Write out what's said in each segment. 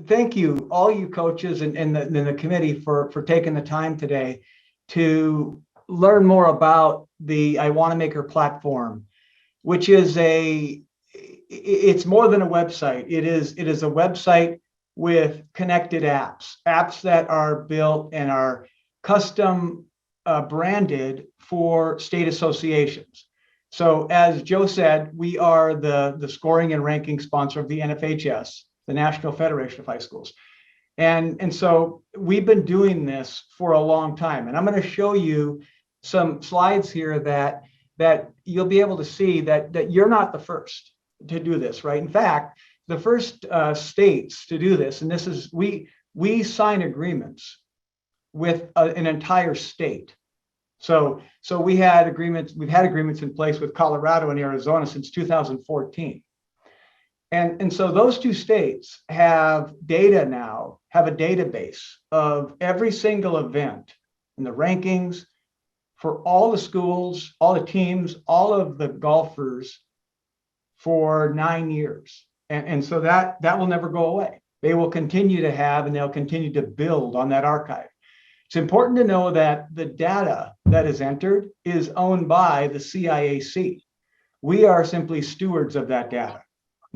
thank you, all you coaches and the committee for taking the time today to learn more about the iWanamaker platform, which is it's more than a website. It is a website with connected apps that are built and are custom branded for state associations. So as Joe said, we are the scoring and ranking sponsor of the NFHS, the National Federation of High Schools. And so we've been doing this for a long time. And I'm going to show you some slides here that you'll be able to see that you're not the first to do this, right? In fact, the first states to do this, and this is we sign agreements with an entire state. So we've had agreements in place with Colorado and Arizona since 2014. And so those two states have data now, have a database of every single event and the rankings for all the schools, all the teams, all of the golfers for 9 years. And so that will never go away. They will continue to have, and they'll continue to build on that archive. It's important to know that the data that is entered is owned by the CIAC. We are simply stewards of that data.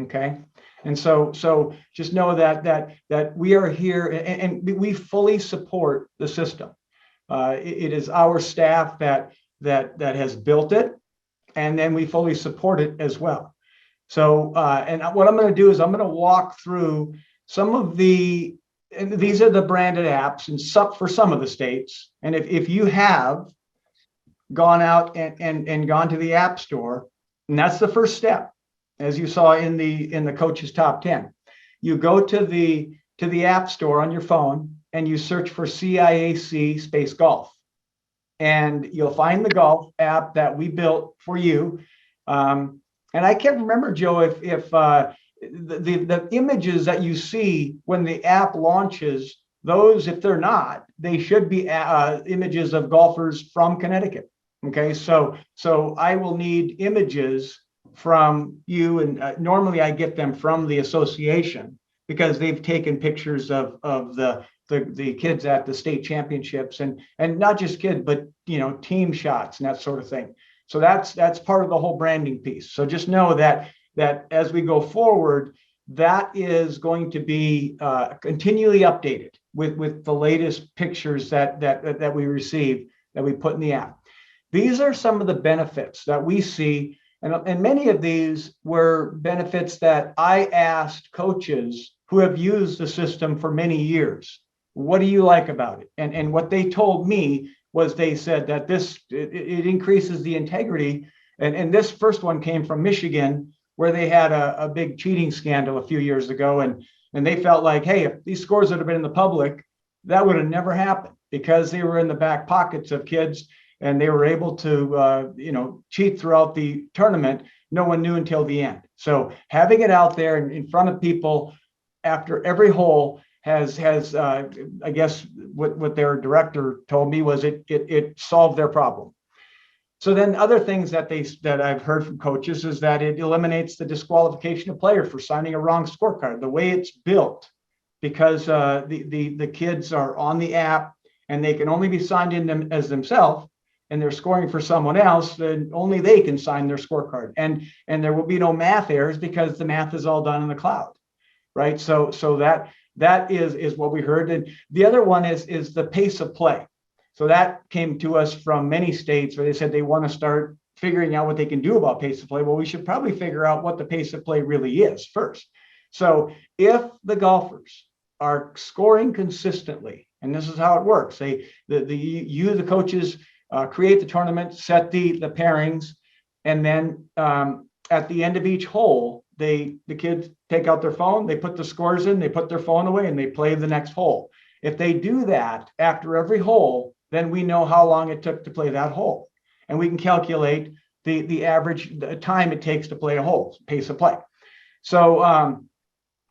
Okay. And so just know that we are here and we fully support the system. It is our staff that has built it, and then we fully support it as well. So and what I'm going to do is I'm going to walk through some of and these are the branded apps and for some of the states. And if you have gone out and gone to the App Store, and that's the first step, as you saw in the coach's top 10, you go to the App Store on your phone and you search for CIAC space golf, and you'll find the golf app that we built for you. And I can't remember, Joe, if the images that you see when the app launches, those, if they're not, they should be images of golfers from Connecticut. Okay, so I will need images from you, and normally I get them from the association because they've taken pictures of the kids at the state championships, and not just kids, but team shots and that sort of thing. So that's part of the whole branding piece. So just know that as we go forward, that is going to be continually updated with the latest pictures that we receive, that we put in the app. These are some of the benefits that we see, and many of these were benefits that I asked coaches who have used the system for many years. What do you like about it? And what they told me was, they said that it increases the integrity. And this first one came from Michigan, where they had a big cheating scandal a few years ago. And they felt like, hey, if these scores had been in the public, that would have never happened, because they were in the back pockets of kids and they were able to, cheat throughout the tournament. No one knew until the end. So having it out there in front of people after every hole has I guess what their director told me was it solved their problem. So then other things that I've heard from coaches is that it eliminates the disqualification of players for signing a wrong scorecard. The way it's built, because the kids are on the app and they can only be signed in them as themselves, and they're scoring for someone else, then only they can sign their scorecard. And there will be no math errors because the math is all done in the cloud, right? So that is what we heard. And the other one is the pace of play. So that came to us from many states where they said they want to start figuring out what they can do about pace of play. Well, we should probably figure out what the pace of play really is first. So if the golfers are scoring consistently, and this is how it works, the coaches create the tournament, set the pairings, and then at the end of each hole, the kids take out their phone, they put the scores in, they put their phone away, and they play the next hole. If they do that after every hole, then we know how long it took to play that hole, and we can calculate the average time it takes to play a hole, pace of play. So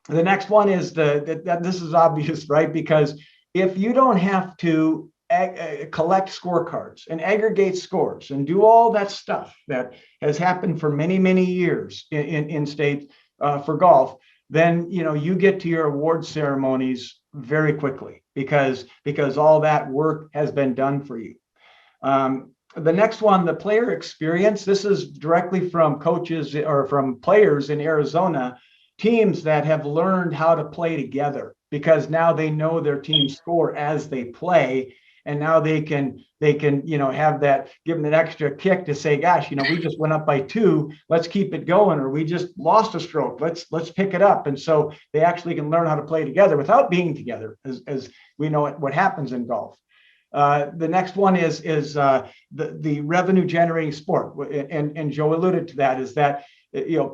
the next one is this is obvious, right? Because if you don't have to collect scorecards and aggregate scores and do all that stuff that has happened for many, many years in states for golf, then you get to your award ceremonies very quickly because all that work has been done for you. The next one, the player experience. This is directly from coaches or from players in Arizona, teams that have learned how to play together because now they know their team score as they play. And now they can have that, give them an extra kick to say, gosh, we just went up by 2, let's keep it going, or we just lost a stroke, let's pick it up. And so they actually can learn how to play together without being together, as we know what happens in golf. The next one is the revenue generating sport, and Joe alluded to that, is that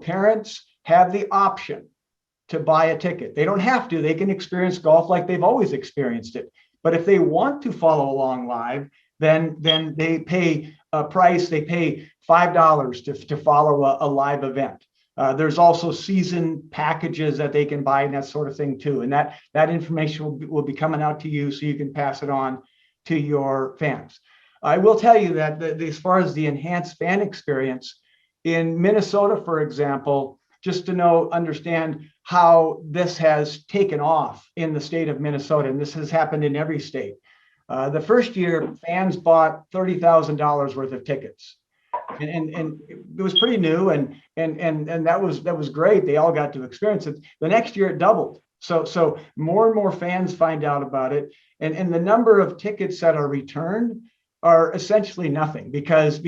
parents have the option to buy a ticket. They don't have to. They can experience golf like they've always experienced it. But if they want to follow along live, then they pay a price. They pay $5 to follow a live event. There's also season packages that they can buy and that sort of thing too. And that information will be coming out to you so you can pass it on to your fans. I will tell you that as far as the enhanced fan experience in Minnesota, for example, just to understand how this has taken off in the state of Minnesota, and this has happened in every state. The first year, fans bought $30,000 worth of tickets, and it was pretty new, and that was great. They all got to experience it. The next year, it doubled. So more and more fans find out about it, and the number of tickets that are returned are essentially nothing because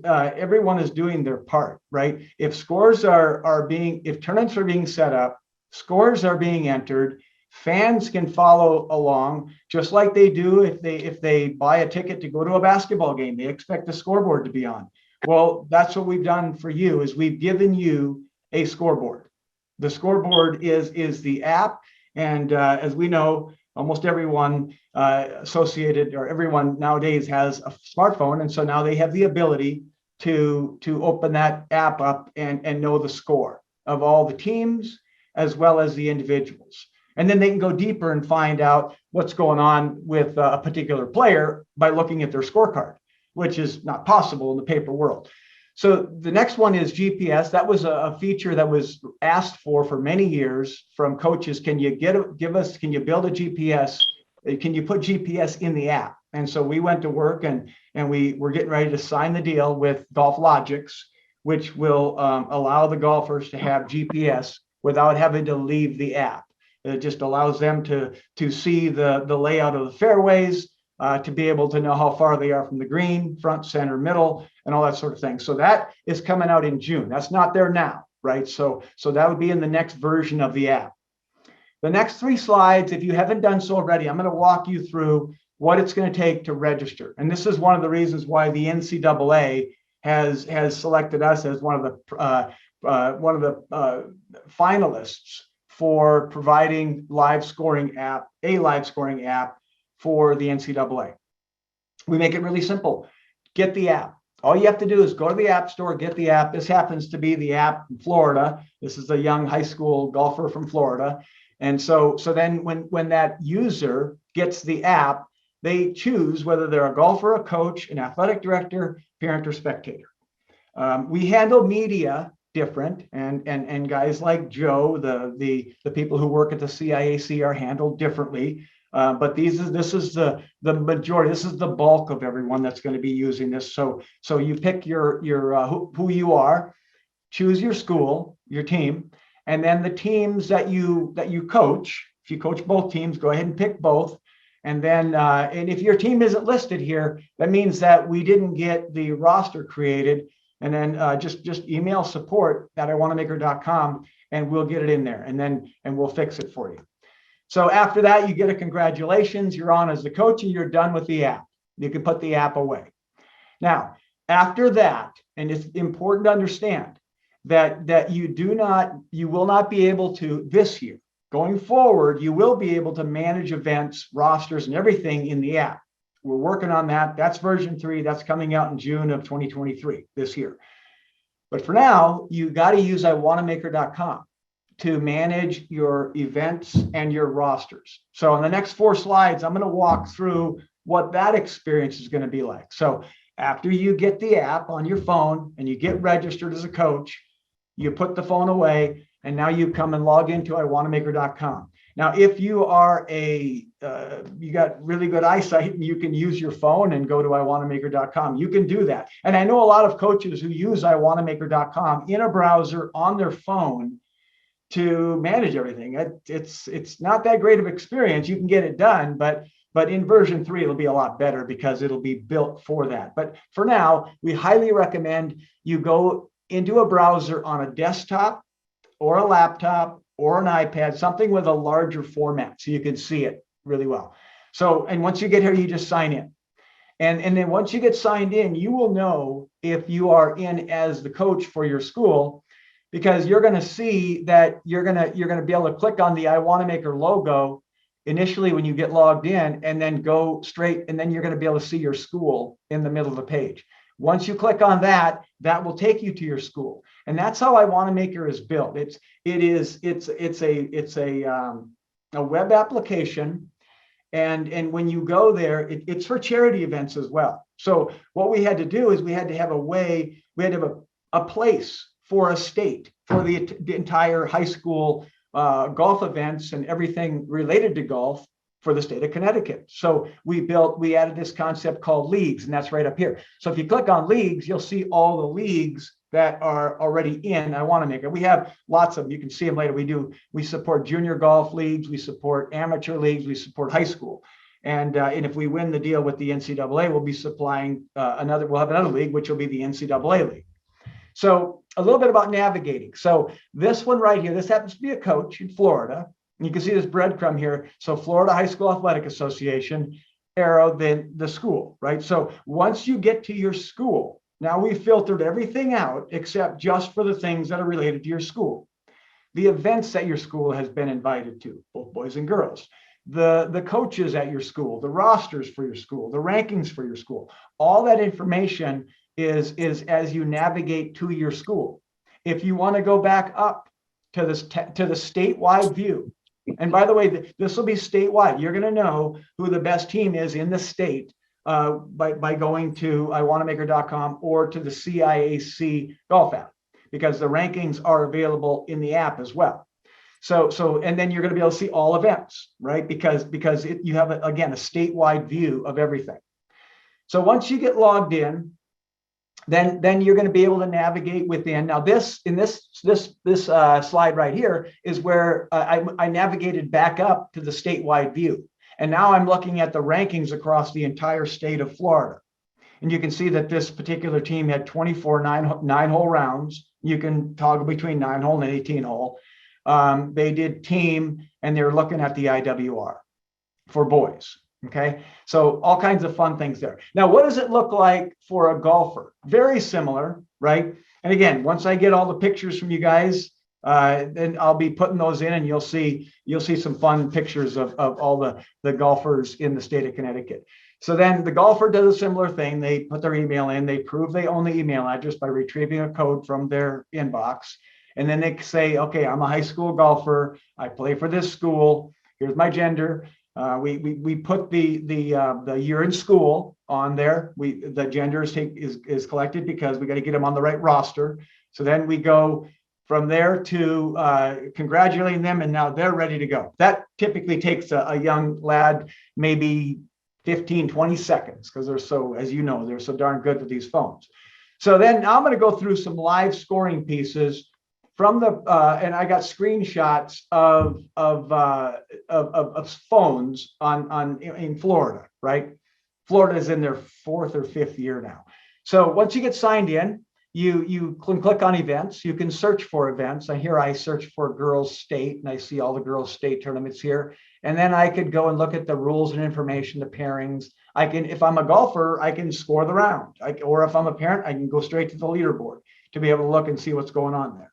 everyone is doing their part, right? If scores if tournaments are being set up, scores are being entered, fans can follow along just like they do if they buy a ticket to go to a basketball game. They expect the scoreboard to be on. Well, that's what we've done for you, is we've given you a scoreboard. The scoreboard is the app, and as we know, almost everyone associated, or everyone nowadays, has a smartphone, and so now they have the ability to open that app up and know the score of all the teams as well as the individuals. And then they can go deeper and find out what's going on with a particular player by looking at their scorecard, which is not possible in the paper world. So the next one is GPS. That was a feature that was asked for many years from coaches. Can you build a GPS? Can you put GPS in the app? And so we went to work and we were getting ready to sign the deal with GolfLogix, which will allow the golfers to have GPS without having to leave the app. It just allows them to see the layout of the fairways, to be able to know how far they are from the green, front, center, middle, and all that sort of thing. So that is coming out in June. That's not there now, right? So that would be in the next version of the app. The next 3 slides, if you haven't done so already, I'm going to walk you through what it's going to take to register. And this is one of the reasons why the NCAA has selected us as one of the finalists for providing a live scoring app for the NCAA. We make it really simple. Get the app. All you have to do is go to the App Store, get the app. This happens to be the app from Florida. This is a young high school golfer from Florida. And so then when that user gets the app, they choose whether they're a golfer, a coach, an athletic director, parent, or spectator. We handle media different, and guys like Joe, the people who work at the CIAC, are handled differently. But this is the majority. This is the bulk of everyone that's going to be using this. So you pick your who you are, choose your school, your team, and then the teams that you coach. If you coach both teams, go ahead and pick both. And then and if your team isn't listed here, that means that we didn't get the roster created. And then just email support@iWanamaker.com and we'll get it in there, and we'll fix it for you. So after that, you get a congratulations, you're on as the coach, and you're done with the app. You can put the app away. Now, after that, and it's important to understand that you will not be able to this year. Going forward, you will be able to manage events, rosters, and everything in the app. We're working on that. That's version 3. That's coming out in June of 2023, this year. But for now, you got to use iWanamaker.com to manage your events and your rosters. So on the next 4 slides, I'm going to walk through what that experience is going to be like. So after you get the app on your phone and you get registered as a coach, you put the phone away And now you come and log into iWanamaker.com. Now, if you are you got really good eyesight and you can use your phone and go to iWanamaker.com, you can do that. And I know a lot of coaches who use iWanamaker.com in a browser on their phone to manage everything. It's not that great of experience. You can get it done, but in version 3, it'll be a lot better because it'll be built for that. But for now, we highly recommend you go into a browser on a desktop or a laptop or an iPad, something with a larger format so you can see it really well. So, and once you get here, you just sign in. And then once you get signed in, you will know if you are in as the coach for your school, because you're going to see that you're going to be able to click on the iWanamaker logo initially when you get logged in, and then go straight, and then you're going to be able to see your school in the middle of the page. Once you click on that, that will take you to your school. And that's how iWanamaker is built. It's a web application. And when you go there, it's for charity events as well. So what we had to do is we had to have a place for a state for the entire high school golf events and everything related to golf for the state of Connecticut. So we added this concept called leagues, and that's right up here. So if you click on leagues, you'll see all the leagues that are already in iWanamaker. We have lots of them. You can see them later. We support junior golf leagues, we support amateur leagues, we support high school. And if we win the deal with the NCAA, we'll be supplying we'll have another league, which will be the NCAA league. So a little bit about navigating. So this one right here, this happens to be a coach in Florida. And you can see this breadcrumb here. So Florida High School Athletic Association, arrow, then the school, right? So once you get to your school, now we filtered everything out except just for the things that are related to your school. The events that your school has been invited to, both boys and girls, the coaches at your school, the rosters for your school, the rankings for your school, all that information is as you navigate to your school. If you want to go back up to the statewide view, and by the way, this will be statewide. You're going to know who the best team is in the state by going to iWanamaker.com or to the CIAC golf app, because the rankings are available in the app as well. So and then you're going to be able to see all events, right? Because you have again a statewide view of everything. So once you get logged in, then you're going to be able to navigate within. Now this slide right here is where I navigated back up to the statewide view. And now I'm looking at the rankings across the entire state of Florida. And you can see that this particular team had 24 nine-hole rounds. You can toggle between 9-hole and 18-hole. They did team, and they're looking at the IWR for boys. Okay, so all kinds of fun things there. Now, what does it look like for a golfer? Very similar, right? And again, once I get all the pictures from you guys, then I'll be putting those in, and you'll see some fun pictures of all the golfers in the state of Connecticut. So then the golfer does a similar thing. They put their email in. They prove they own the email address by retrieving a code from their inbox. And then they say, okay, I'm a high school golfer. I play for this school. Here's my gender. We put the year in school on there. The gender is collected because we got to get them on the right roster. So then we go from there to congratulating them, and now they're ready to go. That typically takes a young lad maybe 15, 20 seconds because they're so, as you know, they're so darn good with these phones. So then I'm going to go through some live scoring pieces from the and I got screenshots of phones in Florida, right? Florida is in their 4th or 5th year now. So once you get signed in, you can click on events. You can search for events. Here I search for girls state, and I see all the girls state tournaments here. And then I could go and look at the rules and information, the pairings. I can, if I'm a golfer, I can score the round. Or if I'm a parent, I can go straight to the leaderboard to be able to look and see what's going on there.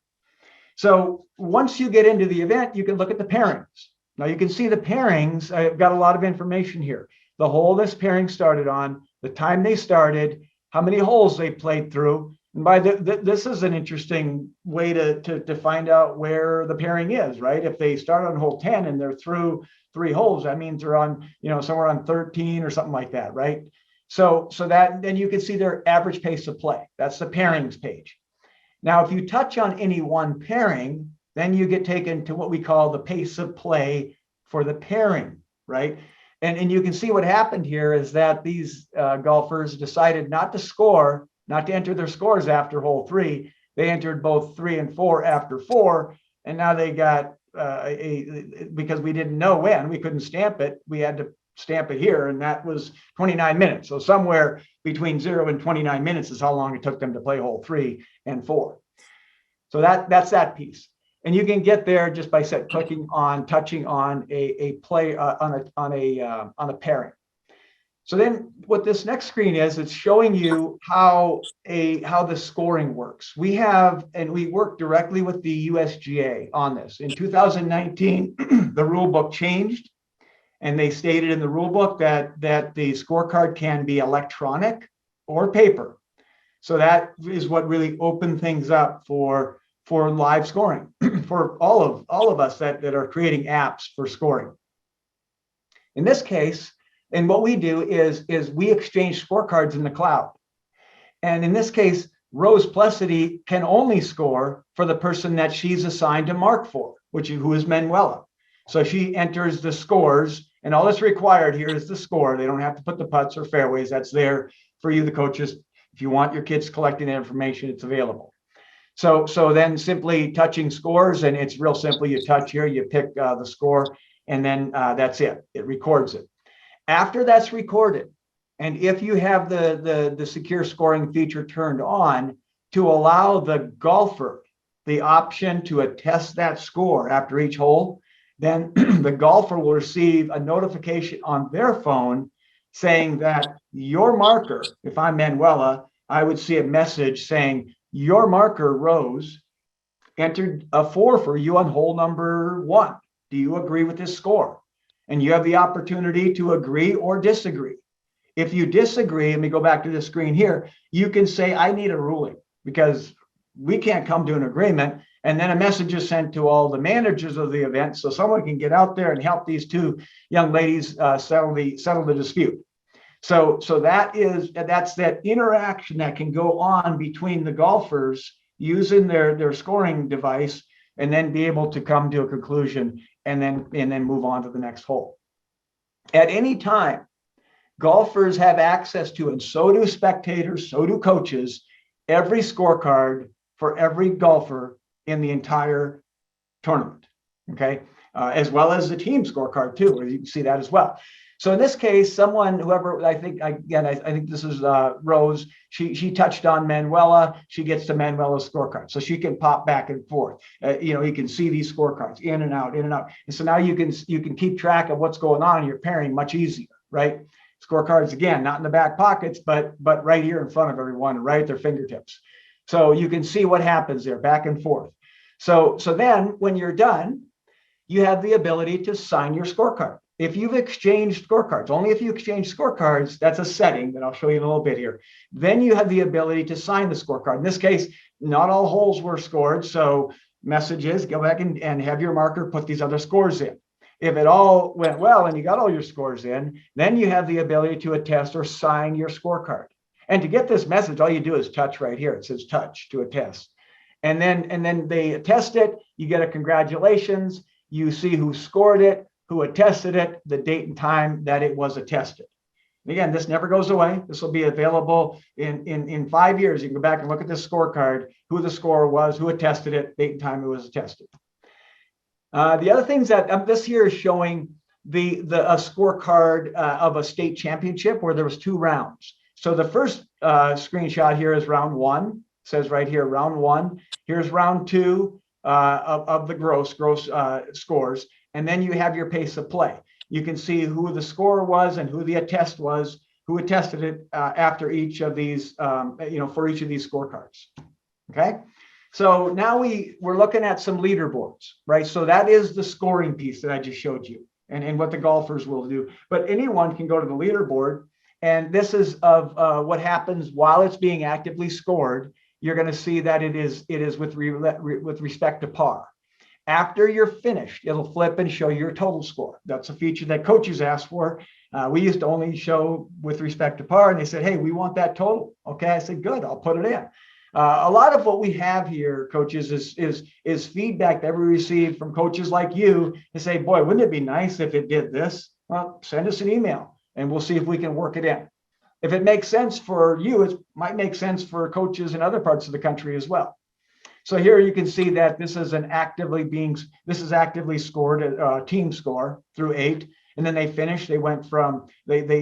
So once you get into the event, you can look at the pairings. Now you can see the pairings. I've got a lot of information here. The hole this pairing started on, the time they started, how many holes they played through. And by this is an interesting way to find out where the pairing is, right? If they start on hole 10 and they're through 3 holes, that means they're on, somewhere on 13 or something like that, right? So that then you can see their average pace of play. That's the pairings page. Now, if you touch on any one pairing, Then you get taken to what we call the pace of play for the pairing, right? And you can see what happened here is that these golfers decided not to score, not to enter their scores after hole 3. They entered both 3 and 4 after 4, and now they got because we didn't know when, we couldn't stamp it. We had to stamp it here, and that was 29 minutes. So somewhere between 0 and 29 minutes is how long it took them to play hole 3 and 4. So that's that piece. And you can get there just by touching on a play on a pairing. So then what this next screen is, it's showing you how the scoring works. We work directly with the USGA on this. In 2019, the rule book changed, and they stated in the rule book that the scorecard can be electronic or paper. So that is what really opened things up for live scoring for all of us that are creating apps for scoring. In this case, and what we do is we exchange scorecards in the cloud. And in this case, Rose Plessity can only score for the person that she's assigned to mark for, who is Manuela. So she enters the scores, and all that's required here is the score. They don't have to put the putts or fairways. That's there for you, the coaches. If you want your kids collecting that information, it's available. So then simply touching scores, and it's real simple. You touch here, you pick the score, and then that's it. It records it. After that's recorded, and if you have the secure scoring feature turned on to allow the golfer the option to attest that score after each hole, then the golfer will receive a notification on their phone saying that your marker, if I'm Manuela, I would see a message saying, your marker, Rose, entered a 4 for you on hole number 1. Do you agree with this score? And you have the opportunity to agree or disagree. If you disagree, let me go back to the screen here, you can say, I need a ruling because we can't come to an agreement. And then a message is sent to all the managers of the event so someone can get out there and help these two young ladies settle the dispute. So that's that interaction that can go on between the golfers using their scoring device, and then be able to come to a conclusion and then move on to the next hole. At any time, golfers have access to, and so do spectators, so do coaches, every scorecard for every golfer in the entire tournament, okay? As well as the team scorecard too, where you can see that as well. So in this case, whoever, I think this is Rose, she touched on Manuela, she gets to Manuela's scorecard. So she can pop back and forth. You can see these scorecards in and out, in and out. And so now you can keep track of what's going on in your pairing much easier, right? Scorecards, again, not in the back pockets, but right here in front of everyone, right at their fingertips. So you can see what happens there, back and forth. So then when you're done, you have the ability to sign your scorecard. If you've exchanged scorecards, only if you exchange scorecards, that's a setting that I'll show you in a little bit here. Then you have the ability to sign the scorecard. In this case, not all holes were scored. So messages, go back and have your marker put these other scores in. If it all went well and you got all your scores in, then you have the ability to attest or sign your scorecard. And to get this message, all you do is touch right here. It says touch to attest. And then they attest it. You get a congratulations. You see who scored it, who attested it, the date and time that it was attested. And again, this never goes away. This will be available in 5 years. You can go back and look at this scorecard, who the scorer was, who attested it, date and time it was attested. The other things that this here is showing a scorecard of a state championship where there was 2 rounds. So the first screenshot here is round 1. It says right here, round 1. Here's round 2 of the gross scores. And then you have your pace of play. You can see who the scorer was and who the attest was, who attested it after each of these, for each of these scorecards. Okay. So now we're looking at some leaderboards, right? So that is the scoring piece that I just showed you and what the golfers will do. But anyone can go to the leaderboard, and this is of what happens while it's being actively scored. You're going to see that it is with respect to par. After you're finished, it'll flip and show your total score. That's a feature that coaches ask for. We used to only show with respect to par, and they said, hey, we want that total. Okay, I said, good, I'll put it in. A lot of what we have here, coaches, is feedback that we receive from coaches like you to say, boy, wouldn't it be nice if it did this? Well, send us an email and we'll see if we can work it in. If it makes sense for you, it might make sense for coaches in other parts of the country as well. So here you can see that this is actively scored, team score through 8. And then they finished, they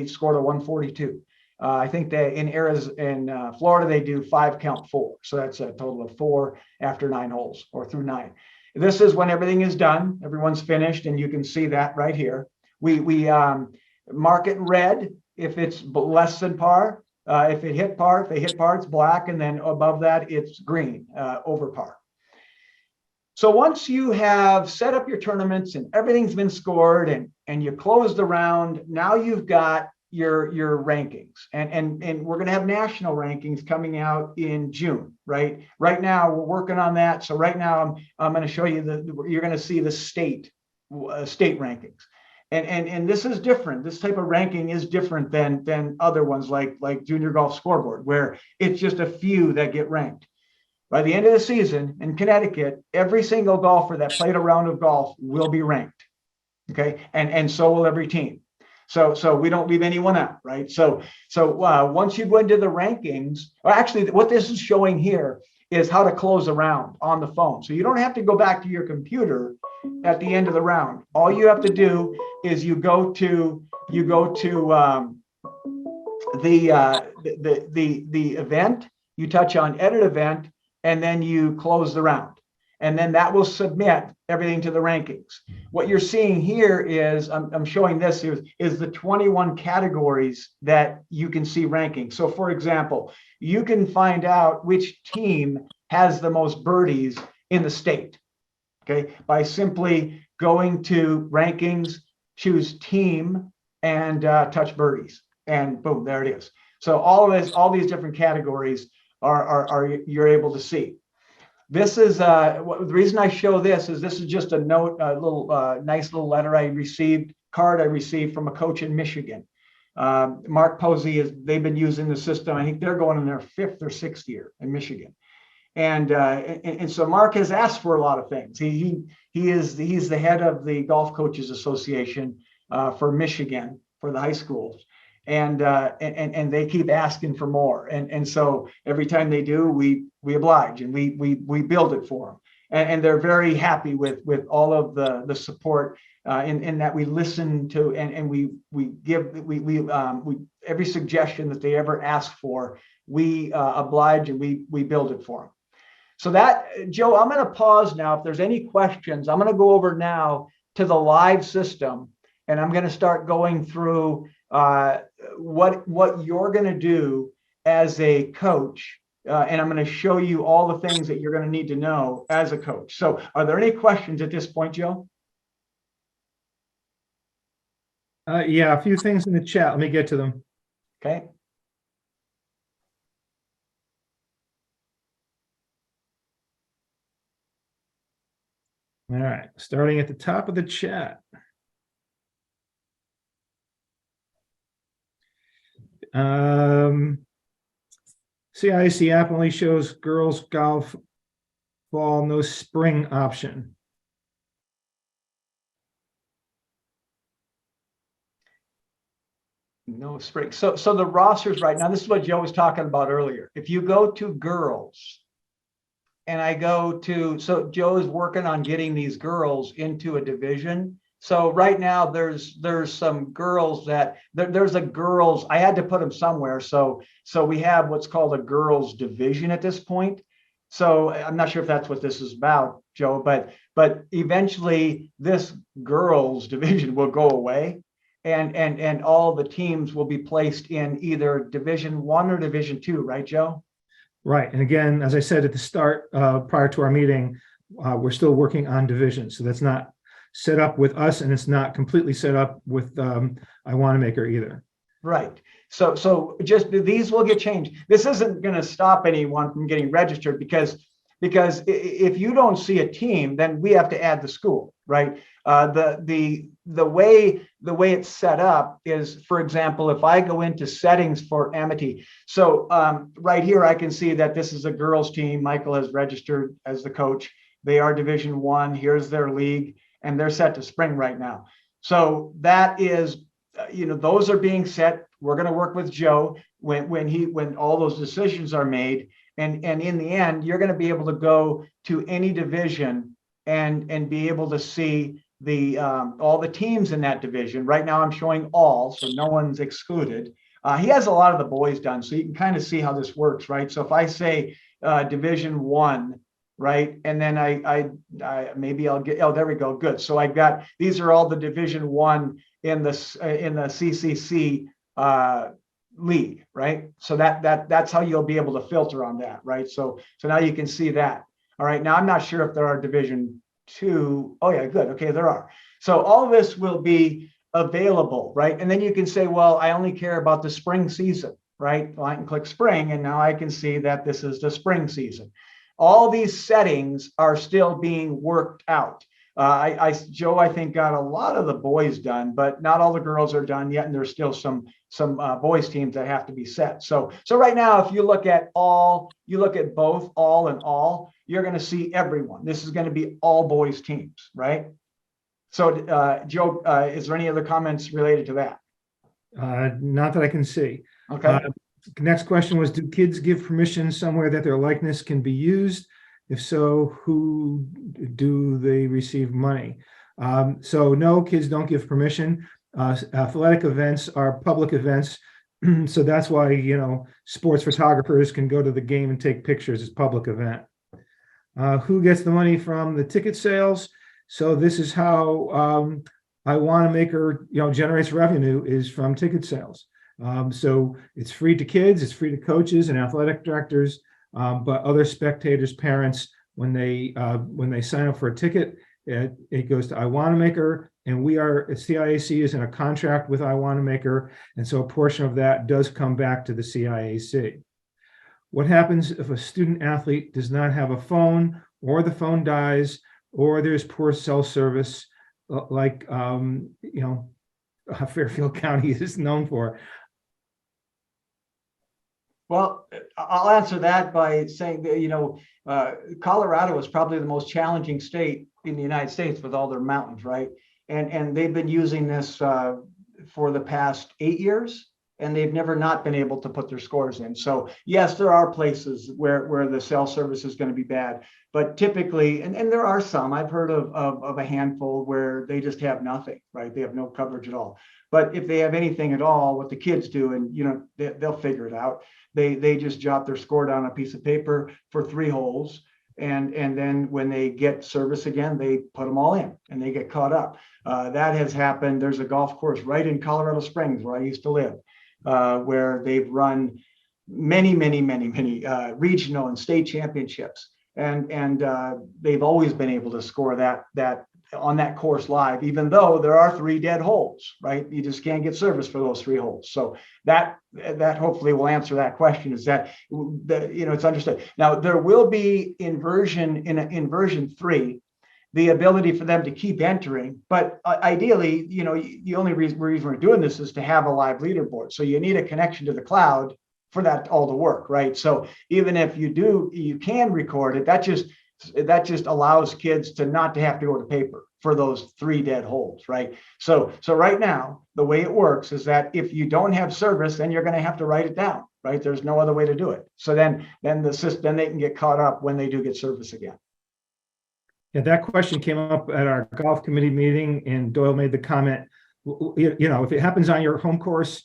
scored a 142. I think that in Florida, they do 5 count 4. So that's a total of 4 after 9 holes or through 9. This is when everything is done. Everyone's finished. And you can see that right here. We mark it red if it's less than par. If they hit par, it's black. And then above that, it's green, over par. So once you have set up your tournaments and everything's been scored and you close the round, now you've got your rankings, and we're going to have national rankings coming out in June, right? Right now we're working on that. So right now I'm going to show you you're going to see the state rankings, and this is different. This type of ranking is different than other ones like Junior Golf Scoreboard, where it's just a few that get ranked. By the end of the season in Connecticut, every single golfer that played a round of golf will be ranked. Okay, and so will every team. So we don't leave anyone out, right? So once you go into the rankings, or actually what this is showing here is how to close a round on the phone. So you don't have to go back to your computer at the end of the round. All you have to do is you go to the event, you touch on edit event, and then you close the round. And then that will submit everything to the rankings. What you're seeing here is, I'm showing this here, is the 21 categories that you can see ranking. So for example, you can find out which team has the most birdies in the state, okay, by simply going to rankings, choose team, and touch birdies, and boom, there it is. So all these different categories are you're able to see. This is the reason I show this is just a note, a little nice little letter I received from a coach in Michigan. Mark Posey they've been using the system. I think they're going in their 5th or 6th year in Michigan, and so Mark has asked for a lot of things. He's the head of the Golf Coaches Association for Michigan for the high schools. And they keep asking for more, and so every time they do, we oblige and we build it for them, and they're very happy with all of the support in that we listen to, and we every suggestion that they ever ask for, we oblige and we build it for them. So that, Joe, I'm going to pause now. If there's any questions, I'm going to go over now to the live system, and I'm going to start going through what you're going to do as a coach, and I'm going to show you all the things that you're going to need to know as a coach. So are there any questions at this point, Joe? Yeah, a few things in the chat. Let me get to them. Okay. All right, starting at the top of the chat. CIAC app only shows girls golf fall, no spring option. No spring. So the rosters right now, this is what Joe was talking about earlier. If you go to girls, and I go to, so Joe is working on getting these girls into a division. So right now there's some girls that there's a girls, I had to put them somewhere. So we have what's called a girls division at this point. So I'm not sure if that's what this is about, Joe, but eventually this girls division will go away, and all the teams will be placed in either Division 1 or Division 2, right, Joe? Right. And again, as I said at the start, prior to our meeting, we're still working on divisions. So that's not set up with us, and it's not completely set up with iWanamaker either. Right. So just these will get changed. This isn't going to stop anyone from getting registered, because because if you don't see a team, then we have to add the school, right? The way it's set up is, for example, if I go into settings for Amity, so right here I can see that this is a girls team. Michael has registered as the coach. They are Division I. Here's their league, and they're set to spring right now. So that is, those are being set. We're going to work with Joe when all those decisions are made. And in the end, you're going to be able to go to any division and be able to see the all the teams in that division. Right now, I'm showing all, so no one's excluded. He has a lot of the boys done, so you can kind of see how this works, right? So if I say Division I, right, and then I maybe I'll get, oh, there we go, good. So I've got, these are all the Division I in the CCC league, right? So that's how you'll be able to filter on that, right? So now you can see that. All right, now I'm not sure if there are Division II. Oh yeah, good. Okay, there are. So all of this will be available, right? And then you can say, well, I only care about the spring season, right? Well, I can click spring, and now I can see that this is the spring season. All these settings are still being worked out. Joe, I think, got a lot of the boys done, but not all the girls are done yet, and there's still some boys teams that have to be set. So right now, if you look at all, you look at both all and all, you're going to see everyone. This is going to be all boys teams, right? So Joe, is there any other comments related to that? Not that I can see. Okay. Next question was, do kids give permission somewhere that their likeness can be used? If so, who do they receive money? So no, kids don't give permission. Athletic events are public events. So that's why, sports photographers can go to the game and take pictures. It's a public event. Who gets the money from the ticket sales? So this is how iWanamaker, generates revenue, is from ticket sales. So it's free to kids, it's free to coaches and athletic directors, but other spectators, parents, when they sign up for a ticket, it goes to iWanamaker, and CIAC is in a contract with iWanamaker, and so a portion of that does come back to the CIAC. What happens if a student athlete does not have a phone, or the phone dies, or there's poor cell service, like Fairfield County is known for? Well, I'll answer that by saying that, Colorado is probably the most challenging state in the United States with all their mountains, right? And they've been using this for the past 8 years, and they've never not been able to put their scores in. So yes, there are places where the cell service is going to be bad, but typically, and there are some, I've heard of a handful where they just have nothing, right? They have no coverage at all. But if they have anything at all, what the kids do, and they'll figure it out. They just jot their score down on a piece of paper for 3 holes. And then when they get service again, they put them all in and they get caught up. That has happened. There's a golf course right in Colorado Springs where I used to live, where they've run many regional and state championships. And they've always been able to score that on that course live, even though there are 3 dead holes, right? You just can't get service for those 3 holes. So that hopefully will answer that question, is that it's understood. Now there will be in version 3 the ability for them to keep entering, but ideally, the only reason we're doing this is to have a live leaderboard. So you need a connection to the cloud for that all to work, right? So even if you can record it, that just allows kids to not to have to go to paper for those 3 dead holes, right? So right now, the way it works is that if you don't have service, then you're going to have to write it down, right? There's no other way to do it. So then the system, then they can get caught up when they do get service again. Yeah, that question came up at our golf committee meeting, and Doyle made the comment, if it happens on your home course,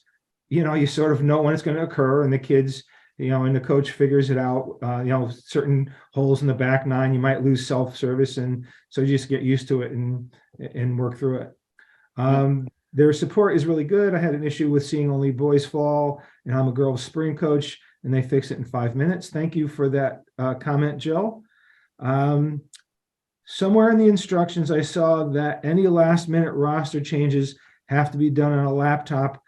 you sort of know when it's going to occur, and the kids, and the coach figures it out. Certain holes in the back 9, you might lose self-service, and so you just get used to it and work through it. Their support is really good. I had an issue with seeing only boys fall, and I'm a girls spring coach, and they fix it in 5 minutes. Thank you for that comment, Jill. Somewhere in the instructions, I saw that any last-minute roster changes have to be done on a laptop.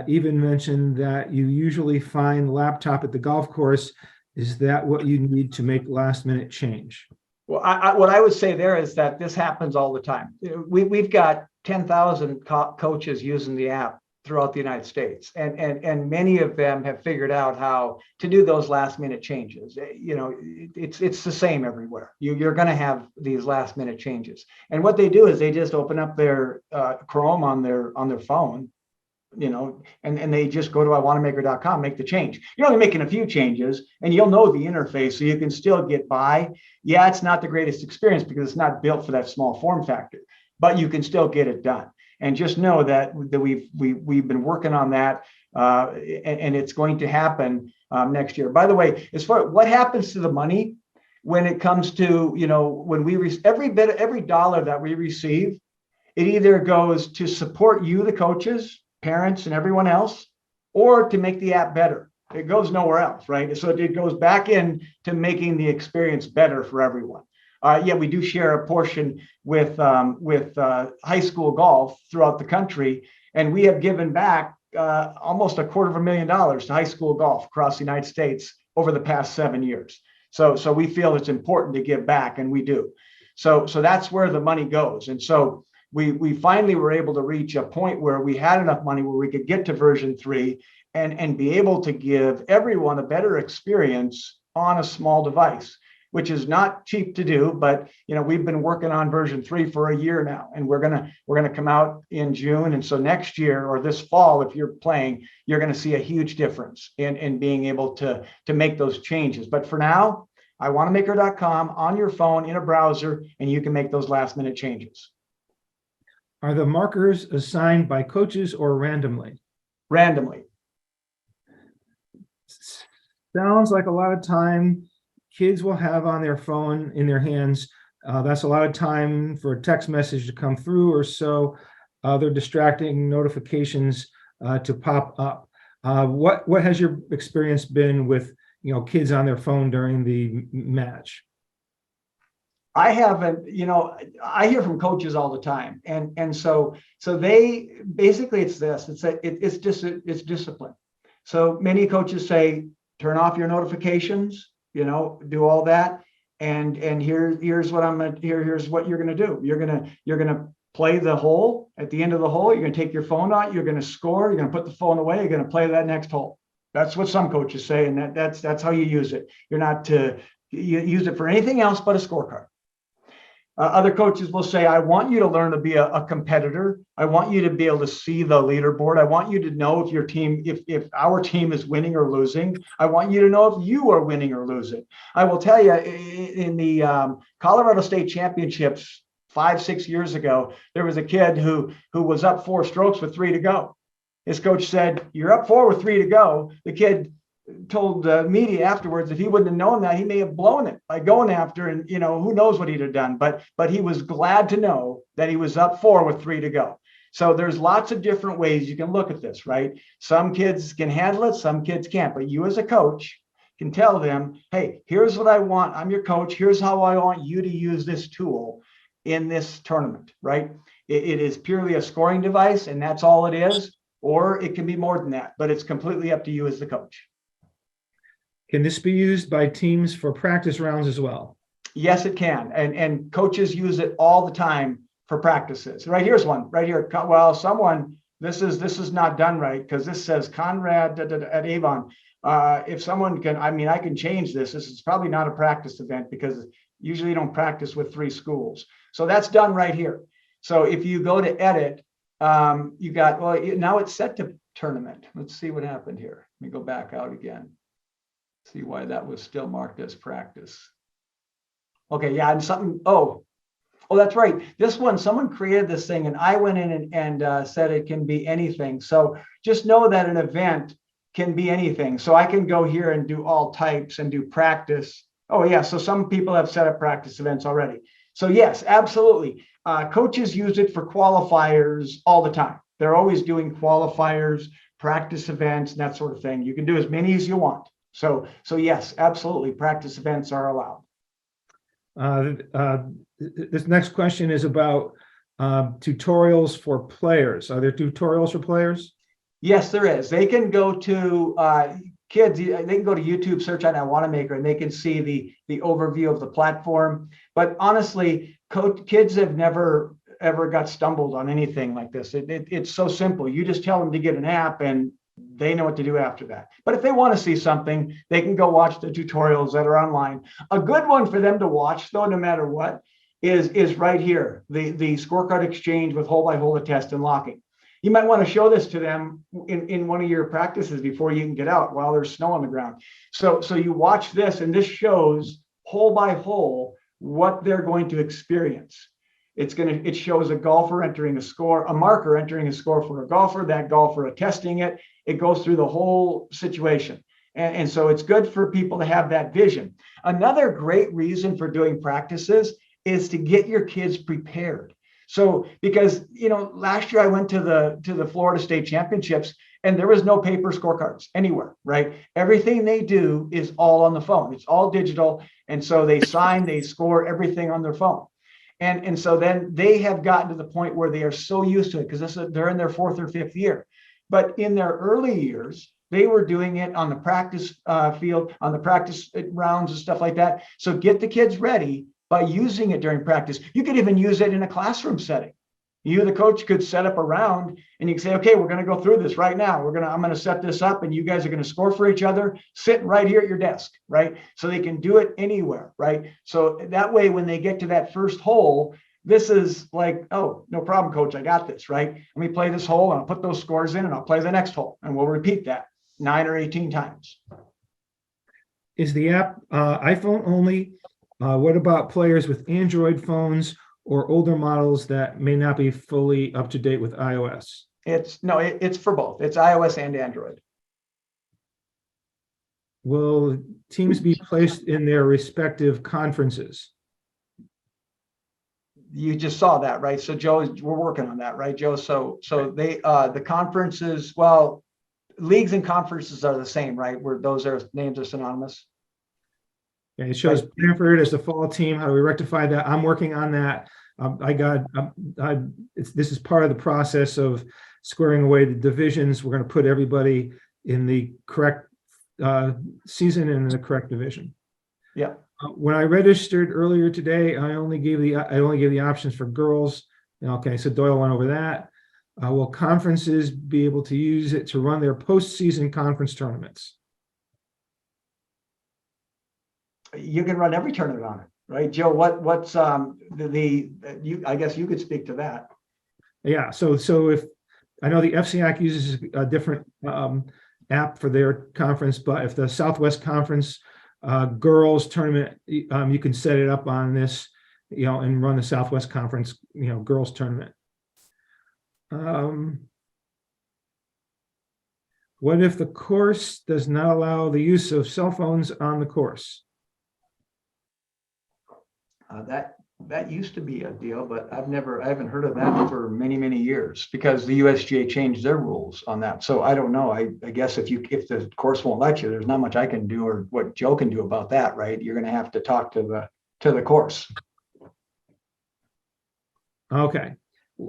Even mentioned that you usually find the laptop at the golf course Is that what you need to make last minute change? Well, what I would say there is that this happens all the time. We've got 10,000 coaches using the app throughout the United States, and many of them have figured out how to do those last minute changes. It's the same everywhere. You're going to have these last minute changes, and what they do is they just open up their Chrome on their phone, and they just go to iWanamaker.com, make the change. You're only making a few changes, and you'll know the interface, so you can still get by. Yeah, it's not the greatest experience because it's not built for that small form factor, but you can still get it done. And just know that we've been working on that, and it's going to happen next year. By the way, as far as what happens to the money when it comes to, when we every dollar that we receive, it either goes to support you, the coaches, parents, and everyone else, or to make the app better. It goes nowhere else, right? So it goes back in to making the experience better for everyone. Yeah, we do share a portion with high school golf throughout the country, and we have given back almost $250,000 to high school golf across the United States over the past 7 years. So we feel it's important to give back, and we do. So that's where the money goes, and so we finally were able to reach a point where we had enough money where we could get to version 3 and be able to give everyone a better experience on a small device, which is not cheap to do, but we've been working on version 3 for a year now, and we're gonna come out in June. And so next year or this fall, if you're playing, you're gonna see a huge difference in being able to make those changes. But for now, iWanamaker.com on your phone in a browser, and you can make those last minute changes. Are the markers assigned by coaches or randomly? Randomly. Sounds like a lot of time kids will have on their phone in their hands. That's a lot of time for a text message to come through or so. Other distracting notifications to pop up. What has your experience been with kids on their phone during the match? I haven't, I hear from coaches all the time. And so they basically, it's this, it's discipline. So many coaches say, turn off your notifications, do all that. And here's what here's what you're going to do. You're going to play the hole. At the end of the hole, you're going to take your phone out, you're going to score, you're going to put the phone away, you're going to play that next hole. That's what some coaches say. And that's how you use it. You're not to use it for anything else but a scorecard. Other coaches will say, I want you to learn to be a competitor. I want you to be able to see the leaderboard. I want you to know if your team, if our team is winning or losing. I want you to know if you are winning or losing. I will tell you, in the Colorado State Championships 5-6 years ago, there was a kid who was up 4 strokes with 3 to go. His coach said, you're up 4 with 3 to go. The kid told the media afterwards, if he wouldn't have known that, he may have blown it by going after, and who knows what he'd have done, but he was glad to know that he was up 4 with 3 to go. So there's lots of different ways you can look at this, right? Some kids can handle it, some kids can't, but you as a coach can tell them, hey, here's what I want. I'm your coach. Here's how I want you to use this tool in this tournament, right? It is purely a scoring device, and that's all it is, or it can be more than that, but it's completely up to you as the coach. Can this be used by teams for practice rounds as well? Yes, it can. And coaches use it all the time for practices. Right, here's one right here. Well, this is not done right, because this says Conrad at Avon. If someone can, I can change this. This is probably not a practice event, because usually you don't practice with 3 schools. So that's done right here. So if you go to edit, you got, now it's set to tournament. Let's see what happened here. Let me go back out again. See why that was still marked as practice. Okay, yeah, and something, oh, that's right. This one, someone created this thing, and I went in and said it can be anything. So just know that an event can be anything. So I can go here and do all types and do practice. Oh yeah, so some people have set up practice events already. So yes, absolutely. Coaches use it for qualifiers all the time. They're always doing qualifiers, practice events, and that sort of thing. You can do as many as you want. So yes, absolutely, practice events are allowed. This next question is about tutorials for players. Are there tutorials for players? Yes, there is. They can go to kids, they can go to YouTube, search on iWanamaker, and they can see the overview of the platform. But honestly, kids have never ever got stumbled on anything like this. It's so simple. You just tell them to get an app and they know what to do after that. But if they want to see something, they can go watch the tutorials that are online. A good one for them to watch, though, no matter what, is right here, the scorecard exchange with hole-by-hole attest and locking. You might want to show this to them in one of your practices before you can get out while there's snow on the ground. So you watch this, and this shows hole by hole what they're going to experience. It shows a golfer entering a score, a marker entering a score for a golfer, that golfer attesting it. It goes through the whole situation. And so it's good for people to have that vision. Another great reason for doing practices is to get your kids prepared. So, because, last year I went to the Florida State Championships and there was no paper scorecards anywhere, right? Everything they do is all on the phone. It's all digital. And so they sign, they score everything on their phone. And so then they have gotten to the point where they are so used to it because they're in their 4th or 5th year. But in their early years, they were doing it on the practice field, on the practice rounds and stuff like that. So get the kids ready by using it during practice. You could even use it in a classroom setting. You, the coach, could set up a round and you can say, okay, we're going to go through this right now. I'm going to set this up and you guys are going to score for each other, sitting right here at your desk, right? So they can do it anywhere, right? So that way, when they get to that first hole, this is like, oh, no problem, coach, I got this, right? Let me play this hole and I'll put those scores in and I'll play the next hole and we'll repeat that 9 or 18 times. Is the app iPhone only? What about players with Android phones or older models that may not be fully up to date with iOS? It's for both. It's iOS and Android. Will teams be placed in their respective conferences? You just saw that, right? So Joe, we're working on that, right, Joe? So they the conferences, well, leagues and conferences are the same, right? Where those names are synonymous. Okay, it shows Stanford as the fall team. How do we rectify that? I'm working on that. This is part of the process of squaring away the divisions. We're going to put everybody in the correct season and in the correct division. Yeah. When I registered earlier today, I only gave the options for girls. Okay, so Doyle went over that. Will conferences be able to use it to run their postseason conference tournaments? You can run every tournament on it, right, Joe? What's I guess you could speak to that. Yeah. So if I know the CAS-CIAC uses a different app for their conference, but if the Southwest Conference girls tournament, you can set it up on this, and run the Southwest Conference, girls tournament. What if the course does not allow the use of cell phones on the course? That used to be a deal, but I haven't heard of that for many, many years because the USGA changed their rules on that. So I don't know. I guess if the course won't let you, there's not much I can do or what Joe can do about that, right? You're going to have to talk to the course. Okay.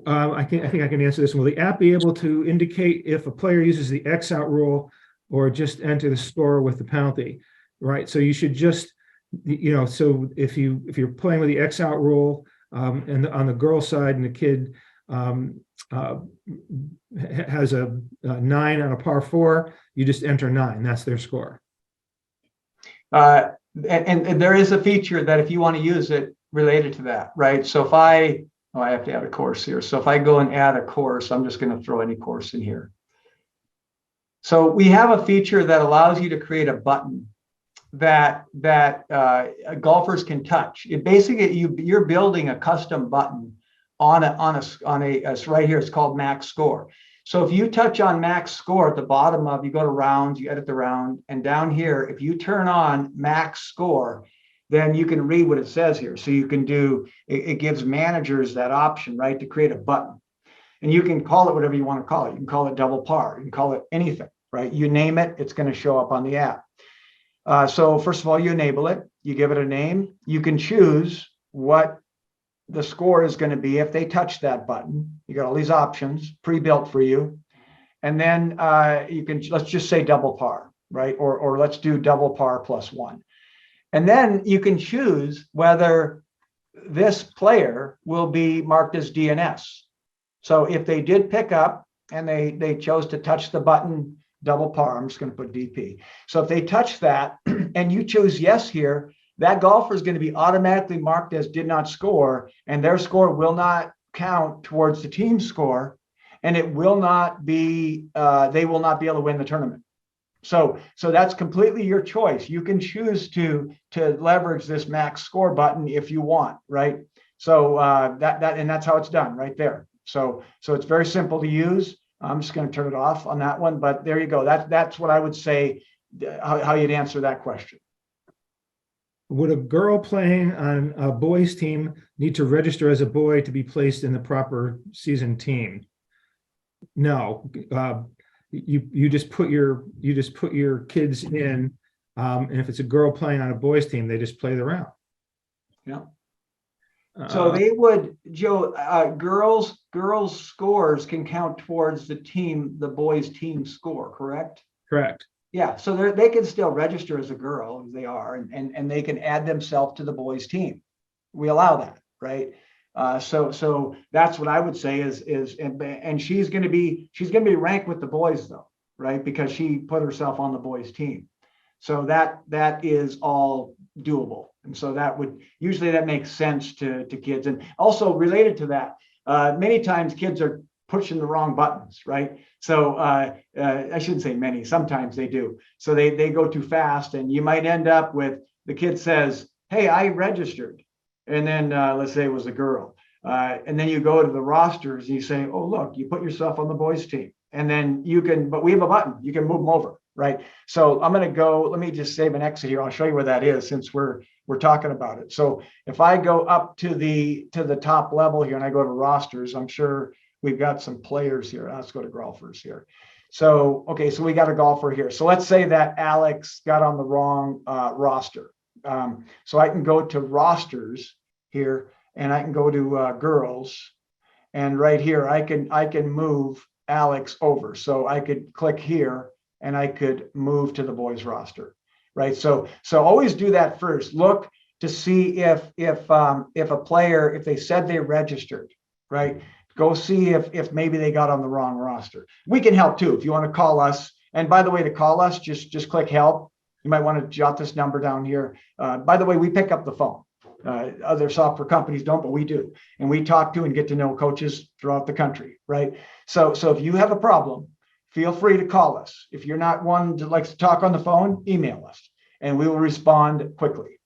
I think I can answer this one. Will the app be able to indicate if a player uses the X out rule or just enter the score with the penalty? Right. So you should just, so if you're playing with the X out rule, and on the girl side, and the kid has a 9 on a par 4, you just enter 9. That's their score. And there is a feature that if you want to use it related to that, right? So if I have to add a course here. So if I go and add a course, I'm just going to throw any course in here. So we have a feature that allows you to create a button that golfers can touch. It basically you're building a custom button on a right here. It's called max score. So if you touch on max score at the bottom you go to rounds, you edit the round, and down here, if you turn on max score, then you can read what it says here. So you can do it gives managers that option, right, to create a button, and you can call it whatever you want to call it. You can call it double par. You can call it anything, right? You name it, it's going to show up on the app. So first of all, you enable it, you give it a name, you can choose what the score is going to be if they touch that button. You got all these options pre-built for you. And then you can, let's just say double par. right? Or let's do double par plus one. And then you can choose whether this player will be marked as DNS. So if they did pick up and they chose to touch the button double par, I'm just going to put DP. So if they touch that and you choose yes here, that golfer is going to be automatically marked as did not score, and their score will not count towards the team score, and it will not be, they will not be able to win the tournament. So that's completely your choice. You can choose to leverage this max score button if you want, right? So and that's how it's done right there. So it's very simple to use. I'm just going to turn it off on that one, but there you go. That's what I would say, how you'd answer that question. Would a girl playing on a boys team need to register as a boy to be placed in the proper season team? No. You just put your kids in, and if it's a girl playing on a boys team, they just play the round. Yeah. So they would, Joe, girls scores can count towards the boys team score, correct? Correct. Yeah, so they can still register as a girl, they are, and they can add themselves to the boys team. We allow that, right? So that's what I would say is and she's going to be ranked with the boys though, right? Because she put herself on the boys team. So that is all doable. And so that makes sense to kids. And also related to that, many times kids are pushing the wrong buttons, right? So I shouldn't say many, sometimes they do. So they go too fast, and you might end up with the kid says, hey, I registered. And then let's say it was a girl. And then you go to the rosters and you say, oh, look, you put yourself on the boys team. And then but we have a button, you can move them over, right? So I'm going to go, let me just save an exit here. I'll show you where that is since we're talking about it. So if I go up to the top level here and I go to rosters, I'm sure we've got some players here. Let's go to golfers here. So, okay, so we got a golfer here. So let's say that Alex got on the wrong roster. So I can go to rosters here and I can go to girls, and right here I can move Alex over. So I could click here and I could move to the boys roster, right? So always do that first. Look to see if a player, if they said they registered, right? Go see if maybe they got on the wrong roster. We can help too if you want to call us. And by the way, to call us, just click help. You might want to jot this number down here. By the way, we pick up the phone. Other software companies don't, but we do. And we talk to and get to know coaches throughout the country, right? So if you have a problem, feel free to call us. If you're not one that likes to talk on the phone, email us and we will respond quickly.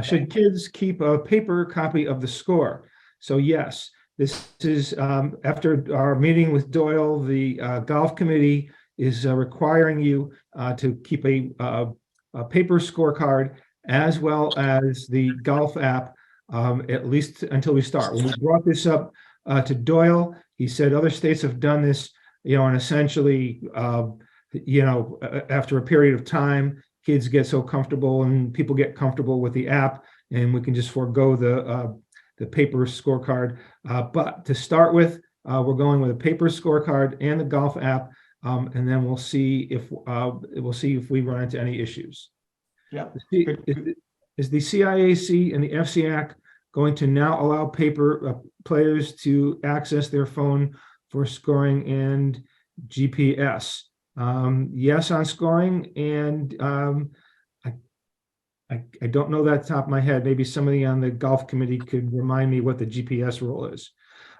Should kids keep a paper copy of the score? So yes, this is after our meeting with Doyle, the golf committee is requiring you to keep a paper scorecard as well as the golf app, at least until we start. When we brought this up to Doyle, he said other states have done this, and essentially, after a period of time, kids get so comfortable and people get comfortable with the app, and we can just forego the paper scorecard. But to start with, we're going with a paper scorecard and the golf app, and then we'll see if we run into any issues. Yeah. Is the CIAC and the FCIAC going to now allow paper players to access their phone for scoring and GPS? Yes on scoring, and I don't know that off the top of my head. Maybe somebody on the golf committee could remind me what the GPS rule is.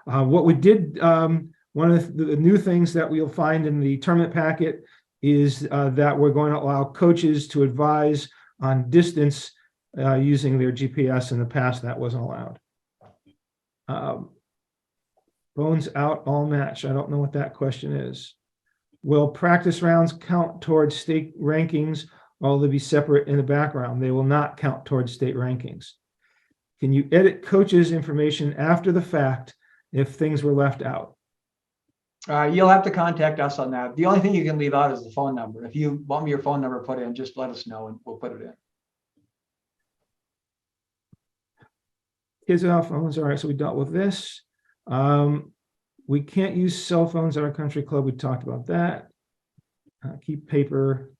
What we did, one of the new things that we'll find in the tournament packet is that we're going to allow coaches to advise on distance using their GPS. In the past, that wasn't allowed. Phones out all match. I don't know what that question is. Will practice rounds count towards state rankings, or will they be separate in the background? They will not count towards state rankings. Can you edit coaches' information after the fact if things were left out? You'll have to contact us on that. The only thing you can leave out is the phone number. If you want your phone number put in, just let us know and we'll put it in. Kids without phones. All right, so we dealt with this. We can't use cell phones at our country club. We talked about that. Keep paper.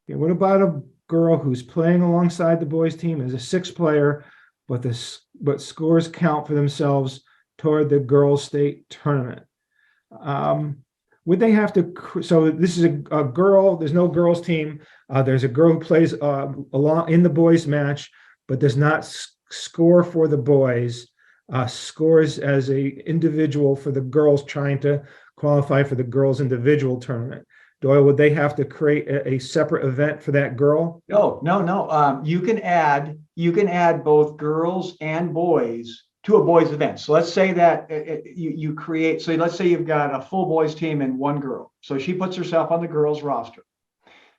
Okay, what about a girl who's playing alongside the boys team as a sixth player, but scores count for themselves toward the girls' state tournament? Would they have to? So this is a girl. There's no girls team. There's a girl who plays along in the boys match, but does not score for the boys. Scores as a individual for the girls trying to qualify for the girls individual tournament. Doyle, would they have to create a separate event for that girl? No. You can add both girls and boys to a boys event. So let's say that you create. So let's say you've got a full boys team and one girl. So she puts herself on the girls roster.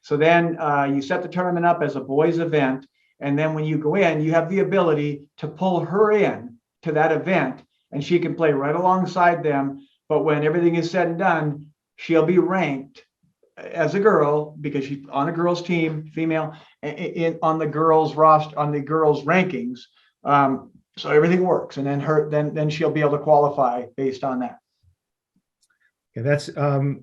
So then you set the tournament up as a boys event, and then when you go in, you have the ability to pull her in to that event, and she can play right alongside them. But when everything is said and done, she'll be ranked as a girl because she's on a girls team, female, on the girls roster, on the girls rankings. So everything works, and then she'll be able to qualify based on that. Okay,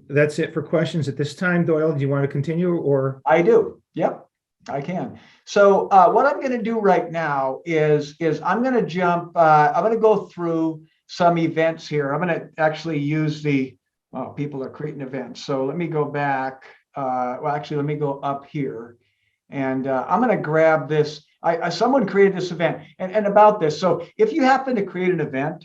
that's it for questions at this time. Doyle, do you want to continue or? I do. Yep, I can. So what I'm going to do right now is I'm going to jump. I'm going to go through some events here. I'm going to actually use the. Oh, people are creating events. So let me go back. Well, actually, let me go up here, and I'm going to grab this. Someone created this event, and about this. So if you happen to create an event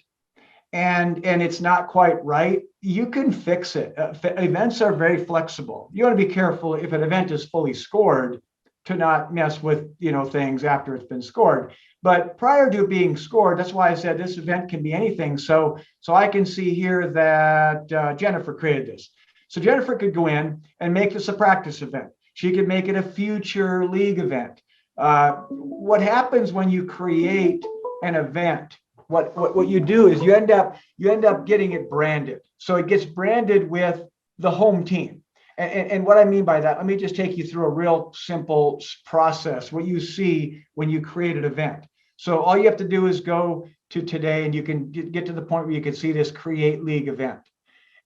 and it's not quite right, you can fix it. Events are very flexible. You want to be careful if an event is fully scored to not mess with things after it's been scored. But prior to being scored, that's why I said this event can be anything. So I can see here that Jennifer created this. So Jennifer could go in and make this a practice event. She could make it a future league event. What happens when you create an event? What you do is you end up getting it branded. So it gets branded with the home team. And what I mean by that, let me just take you through a real simple process, what you see when you create an event. So all you have to do is go to today, and you can get to the point where you can see this create league event.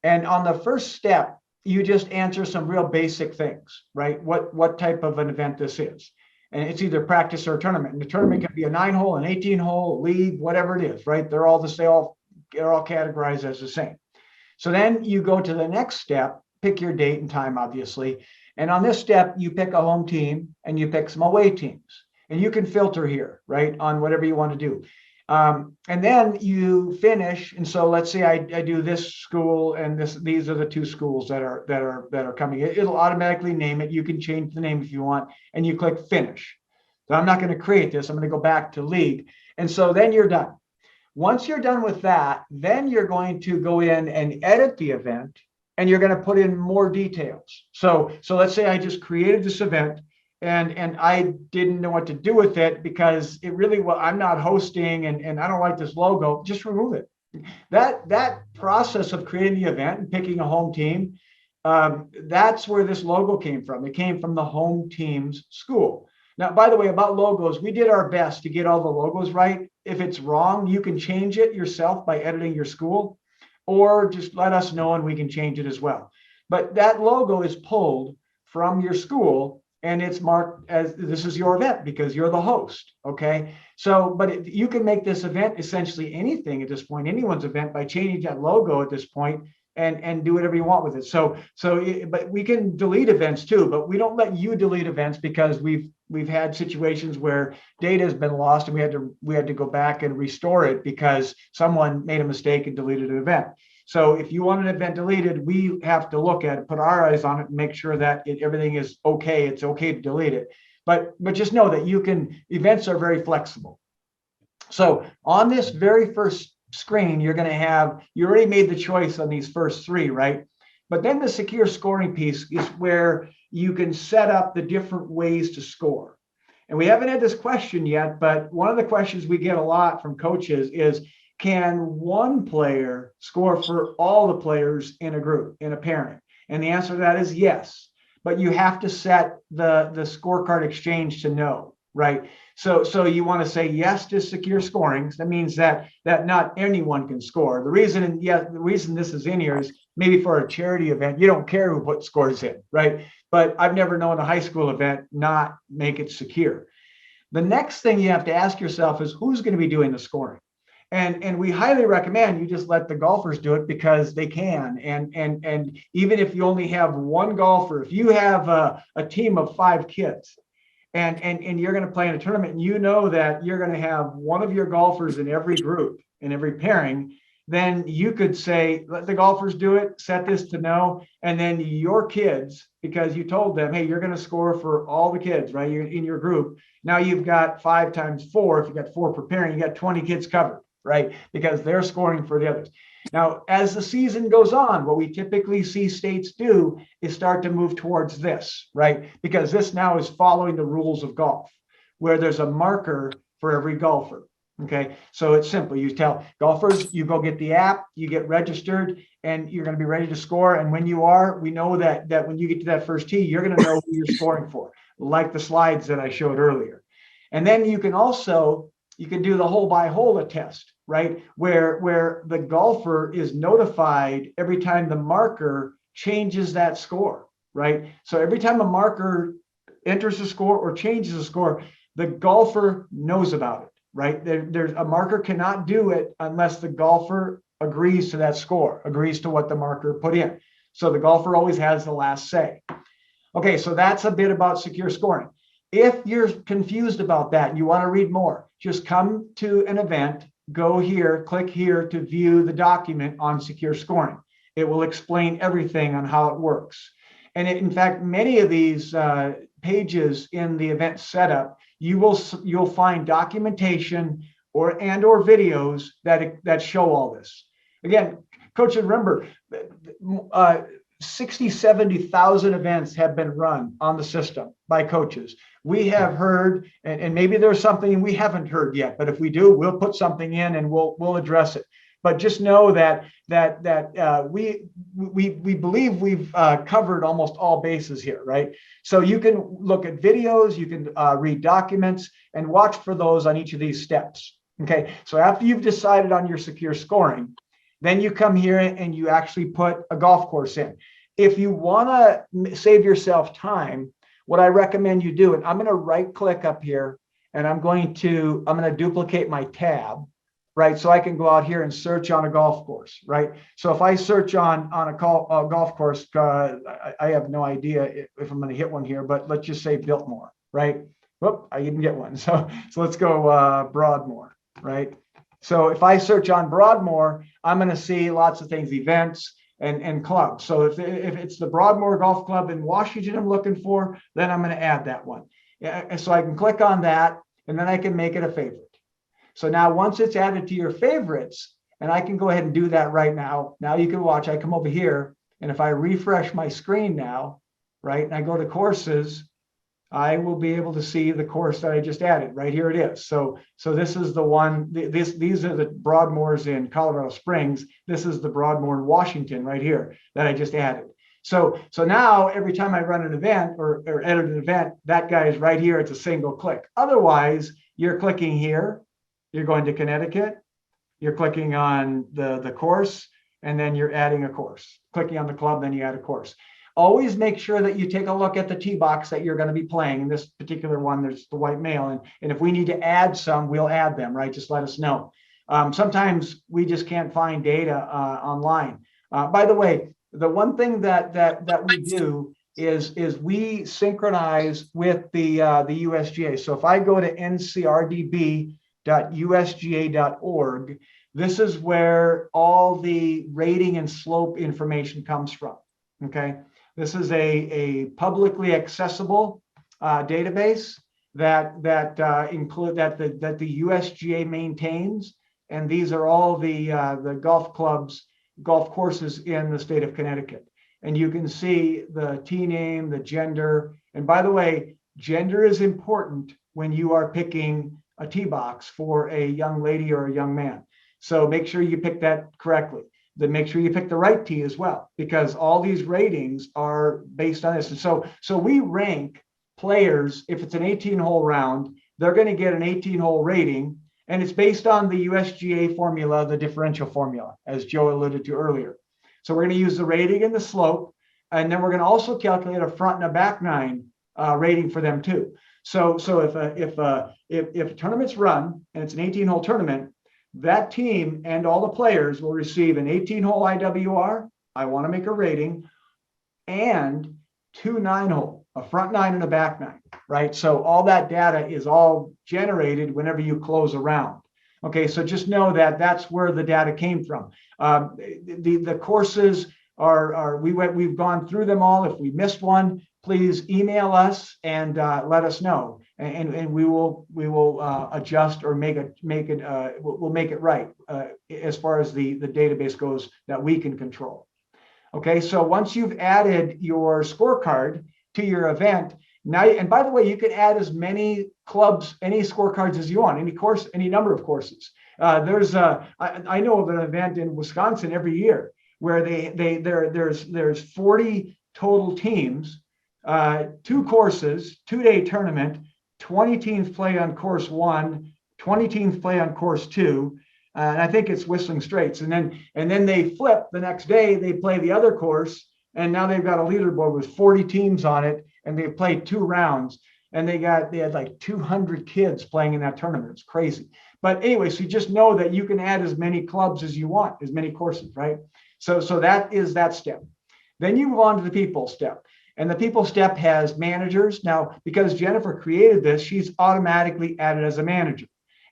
And on the first step, you just answer some real basic things, right? What type of an event this is. And it's either practice or a tournament. And the tournament can be a 9-hole, an 18-hole, league, whatever it is, right? They're all categorized as the same. So then you go to the next step, pick your date and time, obviously. And on this step, you pick a home team and you pick some away teams. And you can filter here, right, on whatever you want to do. And then you finish. And so let's say I do this school, and these are the two schools that are coming. It'll automatically name it. You can change the name if you want, and you click finish. So I'm not going to create this. I'm going to go back to league. And so then you're done. Once you're done with that, then you're going to go in and edit the event, and you're going to put in more details. So let's say I just created this event, and I didn't know what to do with it because I'm not hosting, and I don't like this logo. Just remove it. That process of creating the event and picking a home team, that's where this logo came from. It came from the home team's school. Now, by the way, about logos, we did our best to get all the logos right. If it's wrong, you can change it yourself by editing your school, or just let us know and we can change it as well. But that logo is pulled from your school, and it's marked as this is your event because you're the host. Okay. So, but you can make this event essentially anything at this point, anyone's event, by changing that logo at this point and do whatever you want with it. But we can delete events too, but we don't let you delete events because we've had situations where data has been lost and we had to go back and restore it because someone made a mistake and deleted an event. So if you want an event deleted, we have to look at it, put our eyes on it, and make sure that everything is okay. It's okay to delete it. But just know that events are very flexible. So on this very first screen, you already made the choice on these first three, right? But then the secure scoring piece is where you can set up the different ways to score. And we haven't had this question yet, but one of the questions we get a lot from coaches is, can one player score for all the players in a group, in a pairing? And the answer to that is yes, but you have to set the scorecard exchange to no, right? So you want to say yes to secure scoring. That means that not anyone can score. The reason this is in here is maybe for a charity event, you don't care who put scores in, right? But I've never known a high school event not make it secure. The next thing you have to ask yourself is who's going to be doing the scoring? And we highly recommend you just let the golfers do it because they can. And even if you only have one golfer, if you have a team of 5 kids and you're going to play in a tournament and you know that you're going to have one of your golfers in every group, in every pairing, then you could say, let the golfers do it, set this to no, and then your kids, because you told them, hey, you're going to score for all the kids, right? You're in your group. Now you've got 5 times 4. If you've got 4 preparing, you got 20 kids covered, right? Because they're scoring for the others. Now, as the season goes on, what we typically see states do is start to move towards this, right? Because this now is following the rules of golf, where there's a marker for every golfer. Okay, so it's simple. You tell golfers, you go get the app, you get registered, and you're going to be ready to score. And when you are, we know that when you get to that first tee, you're going to know who you're scoring for, like the slides that I showed earlier. And then you can do the hole by hole test, right? Where the golfer is notified every time the marker changes that score, right? So every time a marker enters a score or changes a score, the golfer knows about it. Right? There's a marker cannot do it unless the golfer agrees to that score, agrees to what the marker put in. So the golfer always has the last say. Okay, so that's a bit about secure scoring. If you're confused about that and you want to read more, just come to an event, go here, click here to view the document on secure scoring. It will explain everything on how it works. And in fact, many of these pages in the event setup, you'll find documentation or videos that show all this. Again, coaches, remember, 60, 70,000 events have been run on the system by coaches. We have heard, and maybe there's something we haven't heard yet, but if we do, we'll put something in and we'll address it. But just know that we believe we've covered almost all bases here, right? So you can look at videos, you can read documents, and watch for those on each of these steps. Okay, so after you've decided on your secure scoring, then you come here and you actually put a golf course in. If you want to save yourself time, what I recommend you do, and I'm going to right click up here, and I'm going to duplicate my tab. Right, so I can go out here and search on a golf course, right? So if I search on a golf course, I have no idea if I'm going to hit one here, but let's just say Biltmore, right? Whoop, I didn't get one. So let's go Broadmoor, right? So if I search on Broadmoor, I'm going to see lots of things, events and clubs. So if it's the Broadmoor Golf Club in Washington I'm looking for, then I'm going to add that one. And so I can click on that, and then I can make it a favorite. So now once it's added to your favorites, and I can go ahead and do that right now. Now you can watch, I come over here, and if I refresh my screen now, right, and I go to courses, I will be able to see the course that I just added. Right here it is. So this is the one, these are the Broadmoors in Colorado Springs. This is the Broadmoor in Washington right here that I just added. So now every time I run an event or edit an event, that guy is right here. It's a single click. Otherwise, you're clicking here. You're going to Connecticut, you're clicking on the course, and then you're adding a course. Clicking on the club, then you add a course. Always make sure that you take a look at the tee box that you're going to be playing. In this particular one, there's the white male. And if we need to add some, we'll add them, right? Just let us know. Sometimes we just can't find data online. By the way, the one thing that we do is we synchronize with the USGA. So if I go to ncrdb.usga.org, this is where all the rating and slope information comes from. Okay, this is a publicly accessible database that include that the USGA maintains, and these are all the golf clubs, golf courses in the state of Connecticut. And you can see the tee name, the gender, and by the way, gender is important when you are picking a tee box for a young lady or a young man. So make sure you pick that correctly. Then make sure you pick the right tee as well, because all these ratings are based on this. And so we rank players, if it's an 18-hole round, they're going to get an 18-hole rating, and it's based on the USGA formula, the differential formula, as Joe alluded to earlier. So we're going to use the rating and the slope, and then we're going to also calculate a front and a back nine rating for them too. So if a tournament's run and it's an 18-hole tournament, that team and all the players will receive an 18-hole IWR, iWanamaker rating, and 2 9-hole, a front nine and a back nine, right? So all that data is all generated whenever you close a round. Okay, so just know that that's where the data came from. The courses we've gone through them all. If we missed one, please email us and let us know, and we will adjust or we'll make it right as far as the database goes that we can control. Okay, so once you've added your scorecard to your event, now, and by the way, you can add as many clubs, any scorecards as you want, any number of courses. I know of an event in Wisconsin every year where there's 40 total teams, 2 courses, 2-day tournament, 20 teams play on course 1, 20 teams play on course 2. And I think it's Whistling Straits. And then they flip the next day, they play the other course, and now they've got a leaderboard with 40 teams on it, and they've played 2 rounds, and they had like 200 kids playing in that tournament. It's crazy. But anyway, so you just know that you can add as many clubs as you want, as many courses, right? So that is that step. Then you move on to the people step. And the people step has managers. Now, because Jennifer created this, she's automatically added as a manager,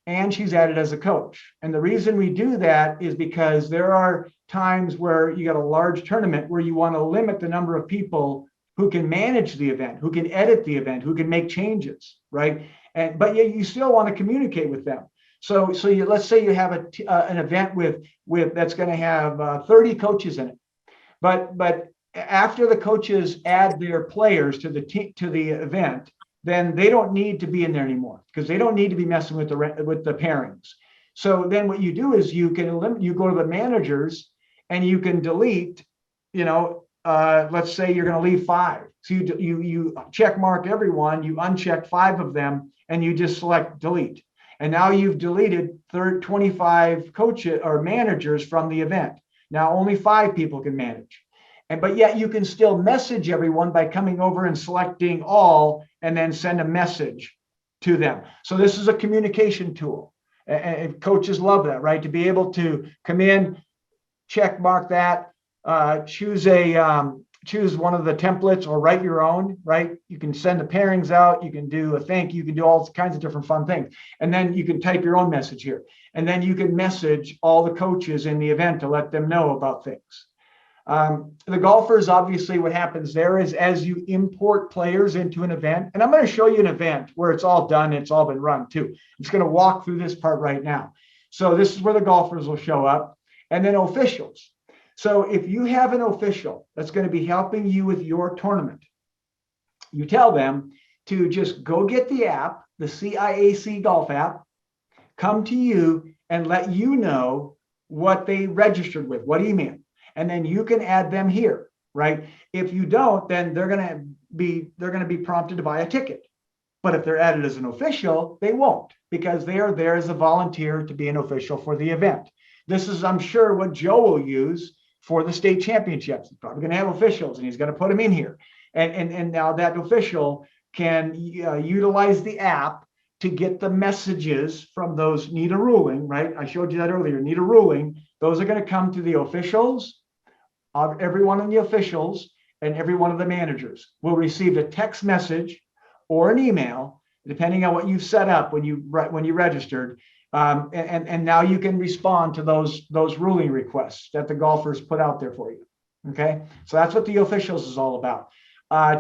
and she's added as a coach. And the reason we do that is because there are times where you got a large tournament where you want to limit the number of people who can manage the event, who can edit the event, who can make changes, right? But you still want to communicate with them. So let's say you have an event with that's going to have 30 coaches in it, but after the coaches add their players to the event, then they don't need to be in there anymore because they don't need to be messing with the pairings. So then what you do is you go to the managers and you can delete, let's say you're going to leave 5. So you check mark everyone, you uncheck 5 of them, and you just select delete. And now you've deleted 25 coaches or managers from the event. Now only 5 people can manage. But yet you can still message everyone by coming over and selecting all and then send a message to them. So this is a communication tool. And coaches love that, right? To be able to come in, check mark that, choose one of the templates or write your own, right? You can send the pairings out, you can do a thank you, you can do all kinds of different fun things. And then you can type your own message here. And then you can message all the coaches in the event to let them know about things. The golfers, obviously what happens there is as you import players into an event, and I'm going to show you an event where it's all done, it's all been run too. I'm just going to walk through this part right now. So this is where the golfers will show up, and then officials. So if you have an official that's going to be helping you with your tournament, you tell them to just go get the app, the CIAC golf app, come to you and let you know what they registered with, what email. And then you can add them here, right? If you don't, then they're going to be prompted to buy a ticket. But if they're added as an official, they won't, because they are there as a volunteer to be an official for the event. This is, I'm sure, what Joe will use for the state championships. He's probably going to have officials, and he's going to put them in here. And now that official can utilize the app to get the messages from those need a ruling, right? I showed you that earlier, need a ruling. Those are going to come to the officials. Every one of the officials and every one of the managers will receive a text message or an email, depending on what you've set up when you registered. And now you can respond to those ruling requests that the golfers put out there for you. Okay, so that's what the officials is all about.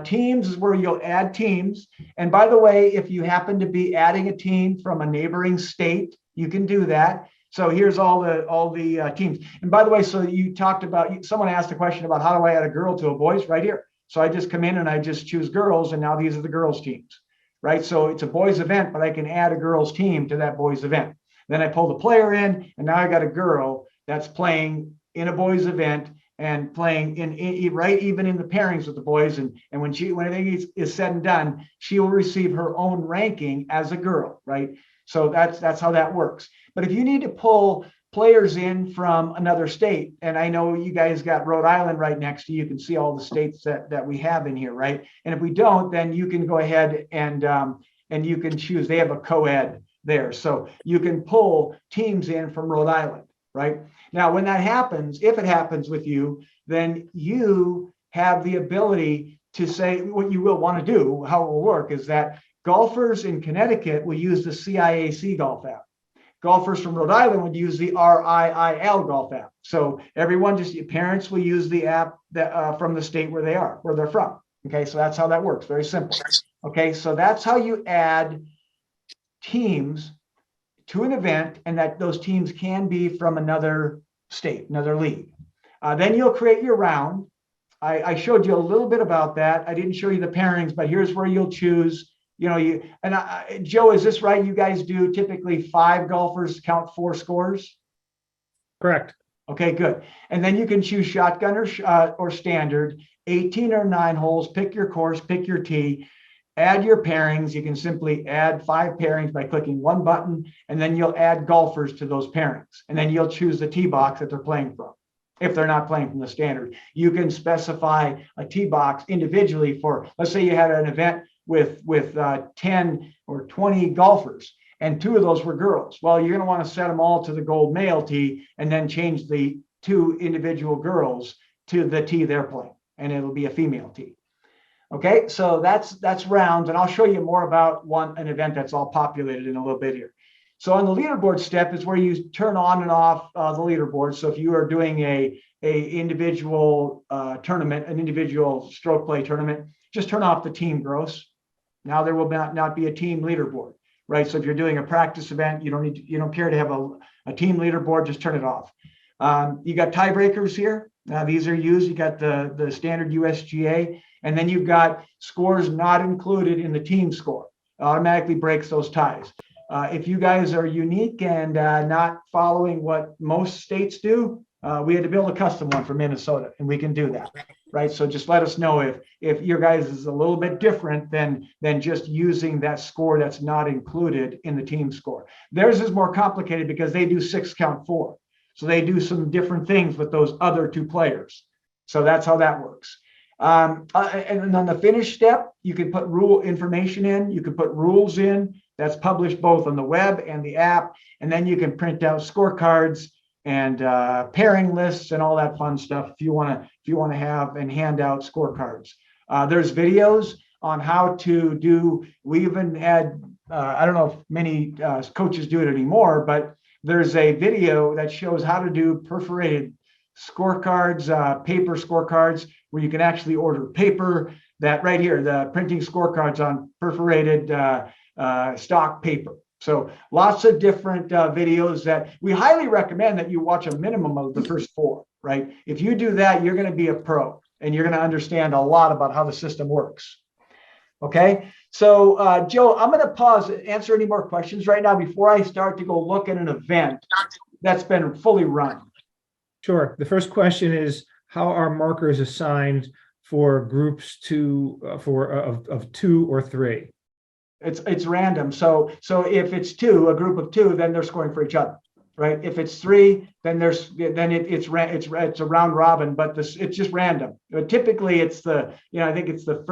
Teams is where you'll add teams. And by the way, if you happen to be adding a team from a neighboring state, you can do that. So here's all the teams. And by the way, so you talked about, someone asked a question about how do I add a girl to a boys right here. So I just come in and I just choose girls, and now these are the girls teams, right? So it's a boys event, but I can add a girls team to that boys event. Then I pull the player in, and now I got a girl that's playing in a boys event, and playing right even in the pairings with the boys. And when everything is said and done, she will receive her own ranking as a girl, right? So that's how that works. But if you need to pull players in from another state, and I know you guys got Rhode Island right next to you, you can see all the states that we have in here, right? And if we don't, then you can go ahead and you can choose. They have a co-ed there, so you can pull teams in from Rhode Island, right? Now, when that happens, if it happens with you, then you have the ability to say what you will want to do. How it will work is that golfers in Connecticut will use the CIAC golf app. Golfers from Rhode Island would use the RIIL golf app. So everyone, just parents will use the app that from the state where they're from. Okay, so that's how that works. Very simple. Okay, so that's how you add teams to an event, and that those teams can be from another state, another league. Then you'll create your round. I showed you a little bit about that. I didn't show you the pairings, but here's where you'll choose. Joe, is this right? You guys do typically 5 golfers count 4 scores? Correct. Okay, good. And then you can choose shotgun or standard, 18 or 9 holes, pick your course, pick your tee, add your pairings. You can simply add 5 pairings by clicking one button, and then you'll add golfers to those pairings. And then you'll choose the tee box that they're playing from. If they're not playing from the standard, you can specify a tee box individually for, let's say you had an event with 10 or 20 golfers, and 2 of those were girls. Well, you're going to want to set them all to the gold male tee, and then change the 2 individual girls to the tee they're playing, and it'll be a female tee. Okay, so that's rounds, and I'll show you more about an event that's all populated in a little bit here. So on the leaderboard step is where you turn on and off the leaderboard. So if you are doing a individual tournament, an individual stroke play tournament, just turn off the team gross. Now there will not be a team leaderboard, right? So if you're doing a practice event, you don't care to have a team leaderboard, just turn it off. You got tiebreakers here. These are used. You got the standard USGA, and then you've got scores not included in the team score. It automatically breaks those ties. If you guys are unique and not following what most states do, we had to build a custom one for Minnesota, and we can do that, right? So just let us know if your guys is a little bit different than just using that score that's not included in the team score. Theirs is more complicated because they do 6 count 4. So they do some different things with those other 2 players. So that's how that works. And on the finish step, you can put rule information in, you can put rules in. That's published both on the web and the app. And then you can print out scorecards and pairing lists and all that fun stuff if you want to have and hand out scorecards. There's videos on how to do. We even had I don't know if many coaches do it anymore, but there's a video that shows how to do perforated scorecards, paper scorecards, where you can actually order paper. That right here, the printing scorecards on perforated stock paper. So lots of different videos that we highly recommend that you watch a minimum of the first 4, right? If you do that, you're going to be a pro, and you're going to understand a lot about how the system works. Okay, so Joe, I'm going to pause and answer any more questions right now before I start to go look at an event that's been fully run. Sure. The first question is, how are markers assigned for groups of 2 or 3? It's random. So if it's 2, a group of 2, then they're scoring for each other, right? If it's 3, then it's a round robin, but it's just random. But typically, it's I think it's the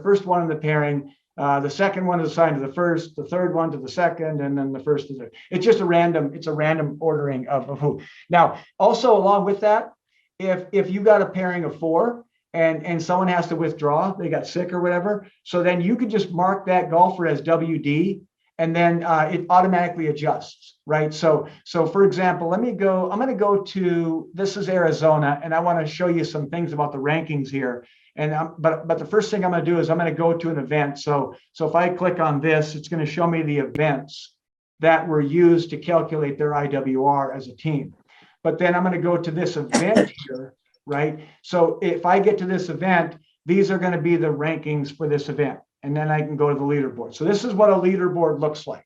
first one in the pairing. The second one is assigned to the first, the third one to the second, and then the first to the. It's just a random ordering of who. Now, also along with that, if you got a pairing of 4. And someone has to withdraw, they got sick or whatever. So then you could just mark that golfer as WD, and then it automatically adjusts, right? So for example, I'm going to go to, this is Arizona, and I want to show you some things about the rankings here. And but the first thing I'm going to do is I'm going to go to an event. So if I click on this, it's going to show me the events that were used to calculate their IWR as a team. But then I'm going to go to this event here. Right. So if I get to this event, these are going to be the rankings for this event. And then I can go to the leaderboard. So this is what a leaderboard looks like.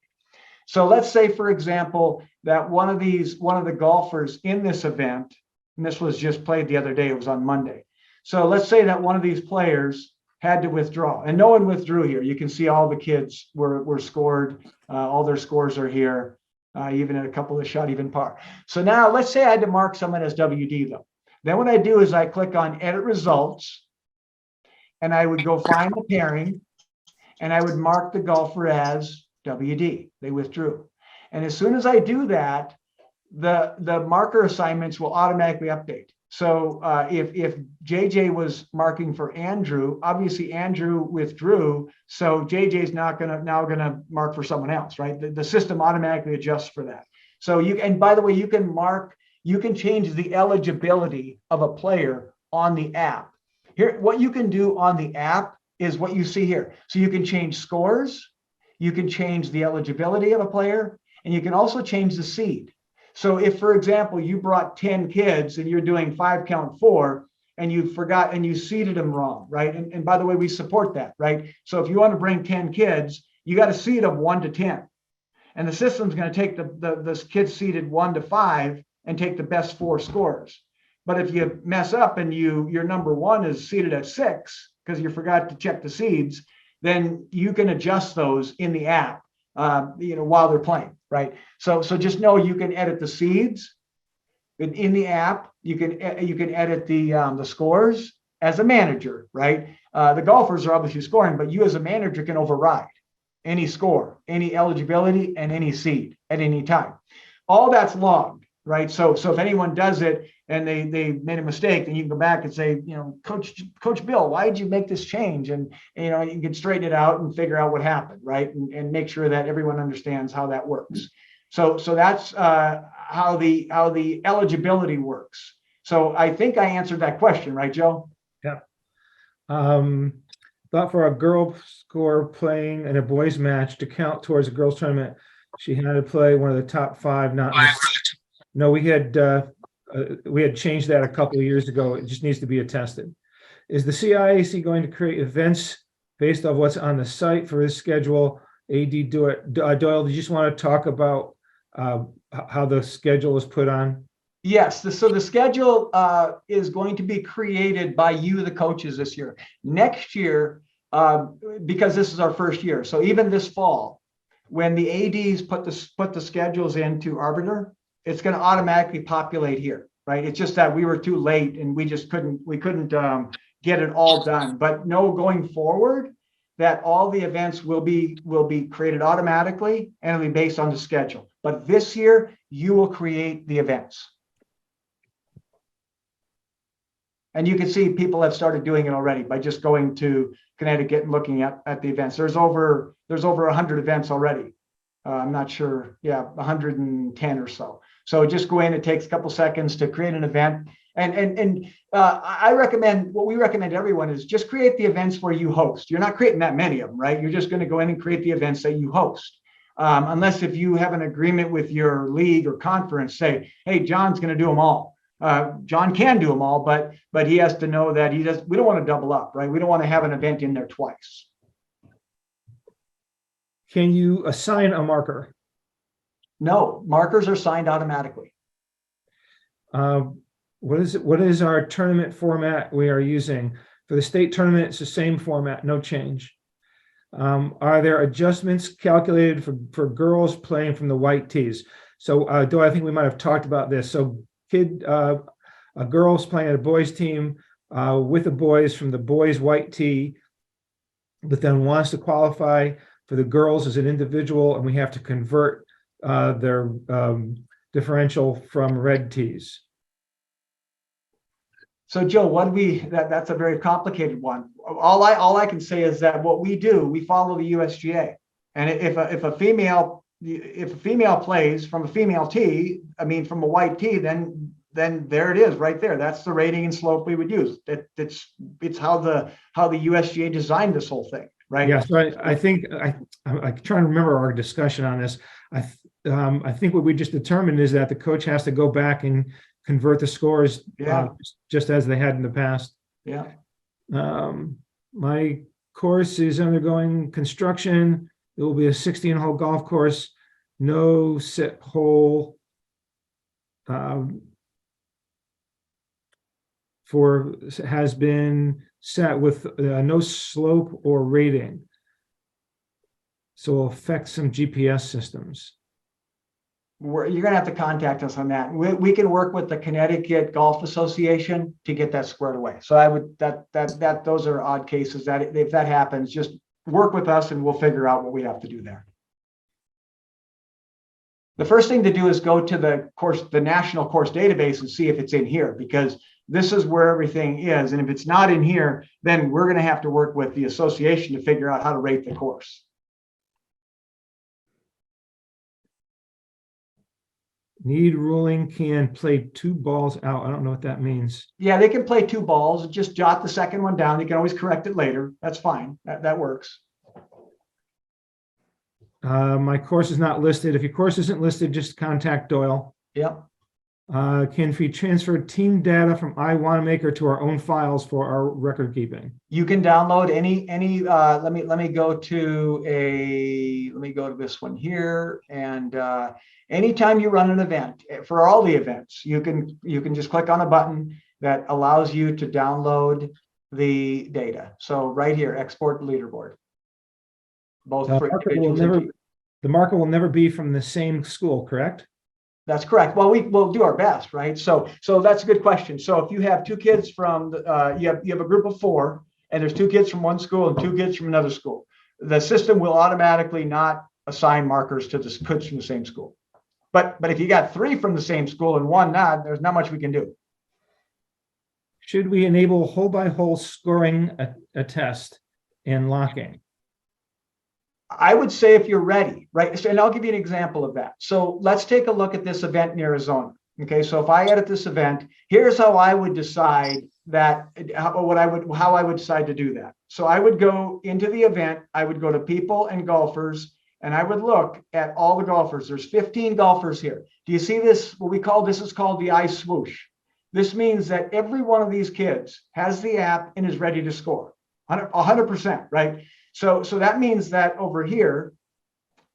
So let's say, for example, that one of the golfers in this event And this was just played the other day. It was on Monday. So let's say that one of these players had to withdraw, and no one withdrew here. You can see all the kids were scored. All their scores are here, even at a couple of shot even par. So now let's say I had to mark someone as WD though. Then what I do is I click on edit results, and I would go find the pairing, and I would mark the golfer as WD. They withdrew. And as soon as I do that, the marker assignments will automatically update. So if JJ was marking for Andrew, obviously Andrew withdrew, so JJ's now gonna mark for someone else, right? The system automatically adjusts for that. So and by the way, you can change the eligibility of a player on the app. Here, what you can do on the app is what you see here. So you can change scores, you can change the eligibility of a player, and you can also change the seed. So if, for example, you brought 10 kids and you're doing 5 count 4 and you forgot and you seeded them wrong, right? And by the way, we support that, right? So if you want to bring 10 kids, you got to seed them 1 to 10. And the system's going to take the kids seeded 1 to 5 and take the best 4 scores. But if you mess up and your number 1 is seeded at 6 because you forgot to check the seeds, then you can adjust those in the app, while they're playing, right? So just know you can edit the seeds in the app. You can edit the scores as a manager, right? The golfers are obviously scoring, but you as a manager can override any score, any eligibility, and any seed at any time. All that's logged, right? So if anyone does it and they made a mistake, then you can go back and say, Coach Bill, why did you make this change? And you can straighten it out and figure out what happened, right? And make sure that everyone understands how that works. So that's how the eligibility works. So I think I answered that question, right, Joe? Yeah. Thought for a girl score playing in a boys match to count towards a girls tournament, she had to play one of the top 5. No, we had changed that a couple of years ago. It just needs to be attested. Is the CIAC going to create events based on what's on the site for his schedule? AD Doyle, do you just want to talk about how the schedule is put on? Yes, so the schedule is going to be created by you, the coaches, this year. Next year, because this is our first year, so even this fall, when the ADs put the schedules into Arbiter, it's going to automatically populate here, right? It's just that we were too late and we couldn't get it all done. But no, going forward, that all the events will be created automatically and it'll be based on the schedule. But this year, you will create the events. And you can see people have started doing it already by just going to Connecticut and looking at the events. There's over 100 events already. I'm not sure, 110 or so. So just go in, it takes a couple seconds to create an event. And I recommend, what we recommend to everyone is just create the events where you host. You're not creating that many of them, right? You're just going to go in and create the events that you host. Unless if you have an agreement with your league or conference, say, hey, John's going to do them all. John can do them all, but he has to know that we don't want to double up, right? We don't want to have an event in there twice. Can you assign a marker? No, markers are signed automatically. What is our tournament format we are using? For the state tournament, it's the same format, no change. Are there adjustments calculated for girls playing from the white tees? So, I think we might have talked about this. So a girl's playing at a boys team with the boys from the boys white tee, but then wants to qualify for the girls as an individual, and we have to convert their differential from red tees. So Joe, that's a very complicated one. All I can say is that what we do, we follow the USGA. And if a female plays from a female tee, from a white tee, then there it is right there. That's the rating and slope we would use. It's how the USGA designed this whole thing, right? Yeah, so I think I'm trying to remember our discussion on this. I think what we just determined is that the coach has to go back and convert the scores just as they had in the past. Yeah. My course is undergoing construction. It will be a 16-hole golf course, no sit hole. has been set with no slope or rating. So it'll affect some GPS systems. You're going to have to contact us on that. We can work with the Connecticut Golf Association to get that squared away. So I would, those are odd cases that if that happens, just work with us and we'll figure out what we have to do there. The first thing to do is go to the national course database and see if it's in here, because this is where everything is. And if it's not in here, then we're going to have to work with the association to figure out how to rate the course. Need ruling can play 2 balls out. I don't know what that means. Yeah, they can play 2 balls. Just jot the second one down. You can always correct it later. That's fine. That works. My course is not listed. If your course isn't listed, just contact Doyle. Yep. Can we transfer team data from iWanamaker to our own files for our record keeping? You can download any let me go to this one here, and anytime you run an event, for all the events, you can just click on a button that allows you to download the data. So right here, export leaderboard. Both for individuals and teams. The marker will never be from the same school, correct? That's correct. Well, we will do our best, right? So that's a good question. So if you have 2 kids from you have a group of 4, and there's 2 kids from one school and 2 kids from another school, the system will automatically not assign markers to the kids from the same school. But if you got 3 from the same school and 1 not, there's not much we can do. Should we enable hole-by-hole scoring a test and locking? I would say if you're ready, right? So, and I'll give you an example of that. So let's take a look at this event in Arizona. Okay, so if I edit this event, here's how I would decide that, how I would decide to do that. So I would go into the event, I would go to people and golfers, and I would look at all the golfers. There's 15 golfers here. Do you see this? This is called the I swoosh. This means that every one of these kids has the app and is ready to score 100%, right? So that means that over here,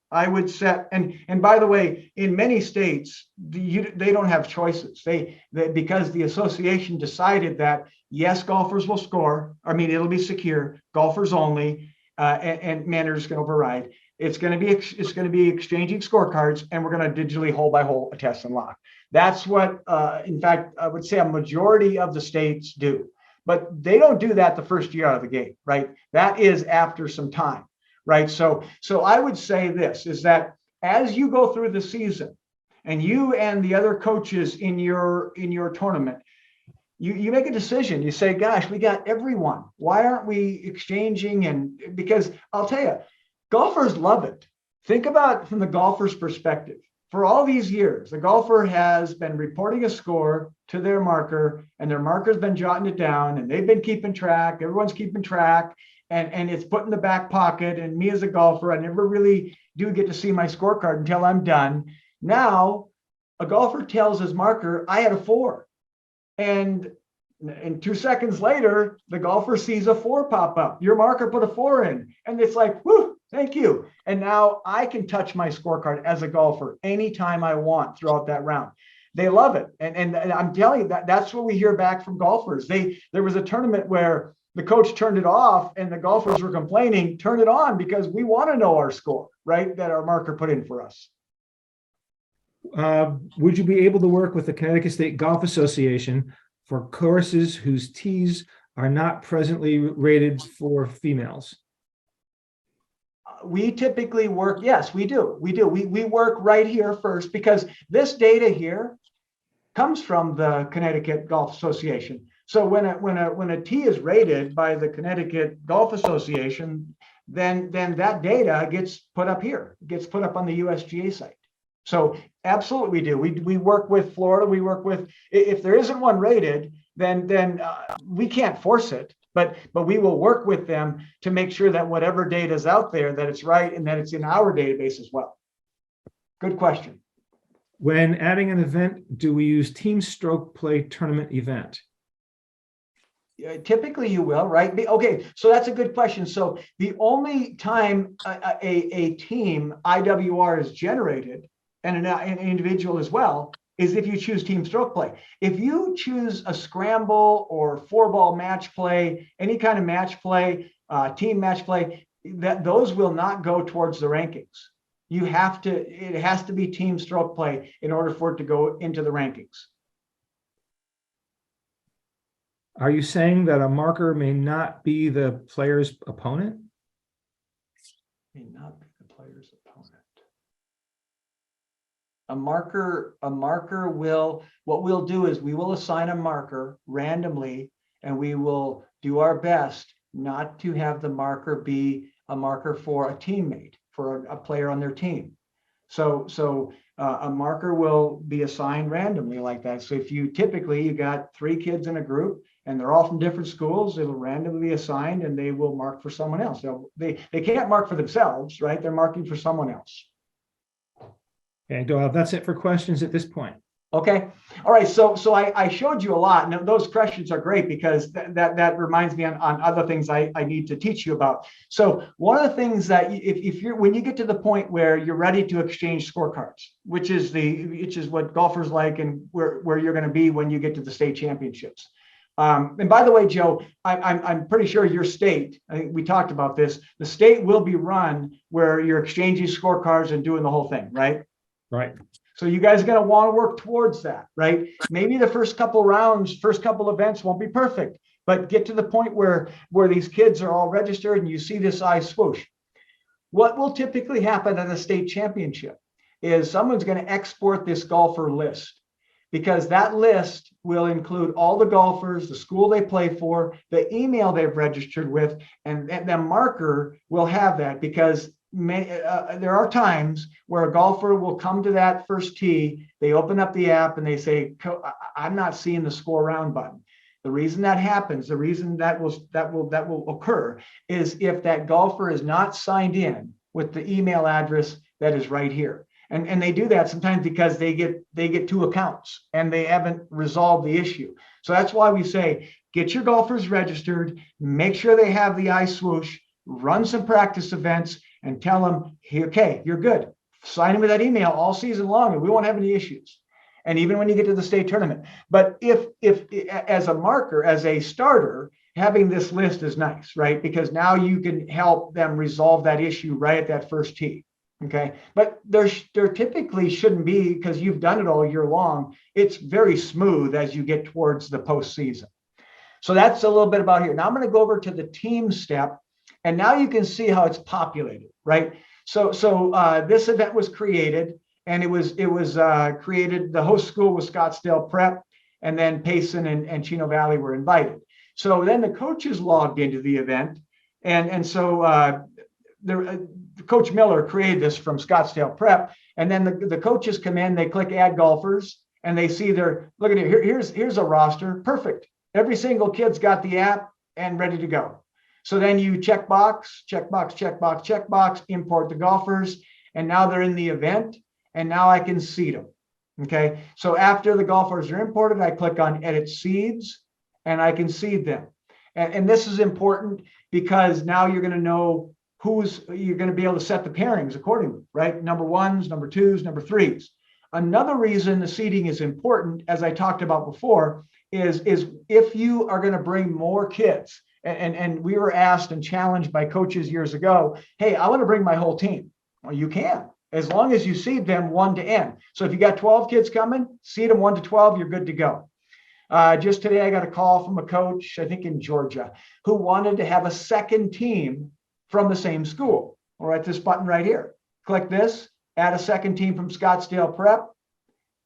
I would set, and by the way, in many states, they don't have choices. Because the association decided that yes, golfers will score. I mean, it'll be secure, golfers only, and managers can override. It's going to be exchanging scorecards, and we're going to digitally hole by hole attest and lock. That's what, in fact, I would say a majority of the states do. But they don't do that the first year out of the gate, right? That is after some time, right? So I would say this is that as you go through the season, and you and the other coaches in your tournament, you make a decision. You say, gosh, we got everyone. Why aren't we exchanging? And because I'll tell you, golfers love it. Think about it from the golfer's perspective. For all these years, the golfer has been reporting a score to their marker, and their marker's been jotting it down, and they've been keeping track. Everyone's keeping track, and it's put in the back pocket. And me as a golfer, I never really do get to see my scorecard until I'm done. Now, a golfer tells his marker, I had a 4. And 2 seconds later, the golfer sees a 4 pop up. Your marker put a 4 in. And it's like, whoo, thank you. And now I can touch my scorecard as a golfer anytime I want throughout that round. They love it. And I'm telling you, that's what we hear back from golfers. There was a tournament where the coach turned it off and the golfers were complaining, turn it on because we want to know our score, right? That our marker put in for us. Would you be able to work with the Connecticut State Golf Association for courses whose tees are not presently rated for females? We typically work, yes, we do. We work right here first because this data here comes from the Connecticut Golf Association. So when a tee is rated by the Connecticut Golf Association, then that data gets put up here, gets put up on the USGA site. So absolutely we do. We work with Florida. We work with, if there isn't one rated, then we can't force it. But we will work with them to make sure that whatever data is out there, that it's right and that it's in our database as well. Good question. When adding an event, do we use team stroke play tournament event? Typically you will, right? Okay, so that's a good question. So the only time a team IWR is generated and an individual as well is if you choose team stroke play. If you choose a scramble or 4-ball match play, any kind of match play, team match play, that those will not go towards the rankings. It has to be team stroke play in order for it to go into the rankings. Are you saying that a marker may not be the player's opponent? May not be the player's opponent. A marker will, what we'll do is we will assign a marker randomly, and we will do our best not to have the marker be a marker for a teammate, for a player on their team. So a marker will be assigned randomly like that. So if you got 3 kids in a group and they're all from different schools, it'll randomly be assigned and they will mark for someone else. They can't mark for themselves, right? They're marking for someone else. Okay, Doyle, that's it for questions at this point. Okay. All right. So I showed you a lot. And those questions are great because that reminds me on other things I need to teach you about. So one of the things that when you get to the point where you're ready to exchange scorecards, which is what golfers like and where you're going to be when you get to the state championships. And by the way, Joe, I'm pretty sure your state, I think we talked about this, the state will be run where you're exchanging scorecards and doing the whole thing, right? Right. So you guys are going to want to work towards that, right? Maybe the first couple rounds, first couple events won't be perfect, but get to the point where these kids are all registered and you see this eye swoosh. What will typically happen at a state championship is someone's going to export this golfer list, because that list will include all the golfers, the school they play for, the email they've registered with, and the marker will have that, because there are times where a golfer will come to that first tee, they open up the app and they say, I'm not seeing the score round button. The reason that happens, the reason that will occur is if that golfer is not signed in with the email address that is right here. And they do that sometimes because they get 2 accounts and they haven't resolved the issue. So that's why we say, get your golfers registered, make sure they have the eye swoosh, run some practice events, and tell them, okay, you're good. Sign in with that email all season long, and we won't have any issues. And even when you get to the state tournament. But if as a marker, as a starter, having this list is nice, right? Because now you can help them resolve that issue right at that first tee. Okay. But there typically shouldn't be, because you've done it all year long. It's very smooth as you get towards the postseason. So that's a little bit about here. Now I'm going to go over to the team step. And now you can see how it's populated, right? So this event was created, and it was created. The host school was Scottsdale Prep, and then Payson and Chino Valley were invited. So then the coaches logged into the event, and so Coach Miller created this from Scottsdale Prep, and then the coaches come in, they click add golfers, and they see look at it, here's a roster, perfect. Every single kid's got the app and ready to go. So then you checkbox, import the golfers, and now they're in the event, and now I can seed them. Okay, so after the golfers are imported, I click on edit seeds, and I can seed them. And this is important because now you're going to know you're going to be able to set the pairings accordingly, right? Number 1s, number 2s, number 3s. Another reason the seeding is important, as I talked about before, is if you are going to bring more kids. And we were asked and challenged by coaches years ago, hey, I want to bring my whole team. Well, you can, as long as you seed them 1 to N. So if you got 12 kids coming, seed them 1 to 12, you're good to go. Just today, I got a call from a coach, I think in Georgia, who wanted to have a second team from the same school. All right, this button right here. Click this, add a second team from Scottsdale Prep.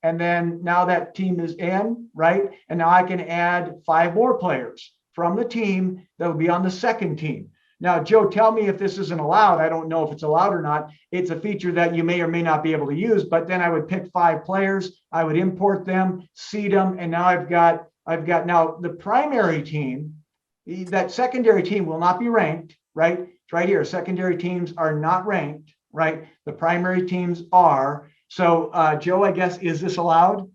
And then now that team is in, right? And now I can add 5 more players from the team that will be on the second team. Now, Joe, tell me if this isn't allowed. I don't know if it's allowed or not. It's a feature that you may or may not be able to use, but then I would pick 5 players, I would import them, seed them, and now I've got now the primary team. That secondary team will not be ranked, right? It's right here. Secondary teams are not ranked, right? The primary teams are. So, Joe, I guess, is this allowed?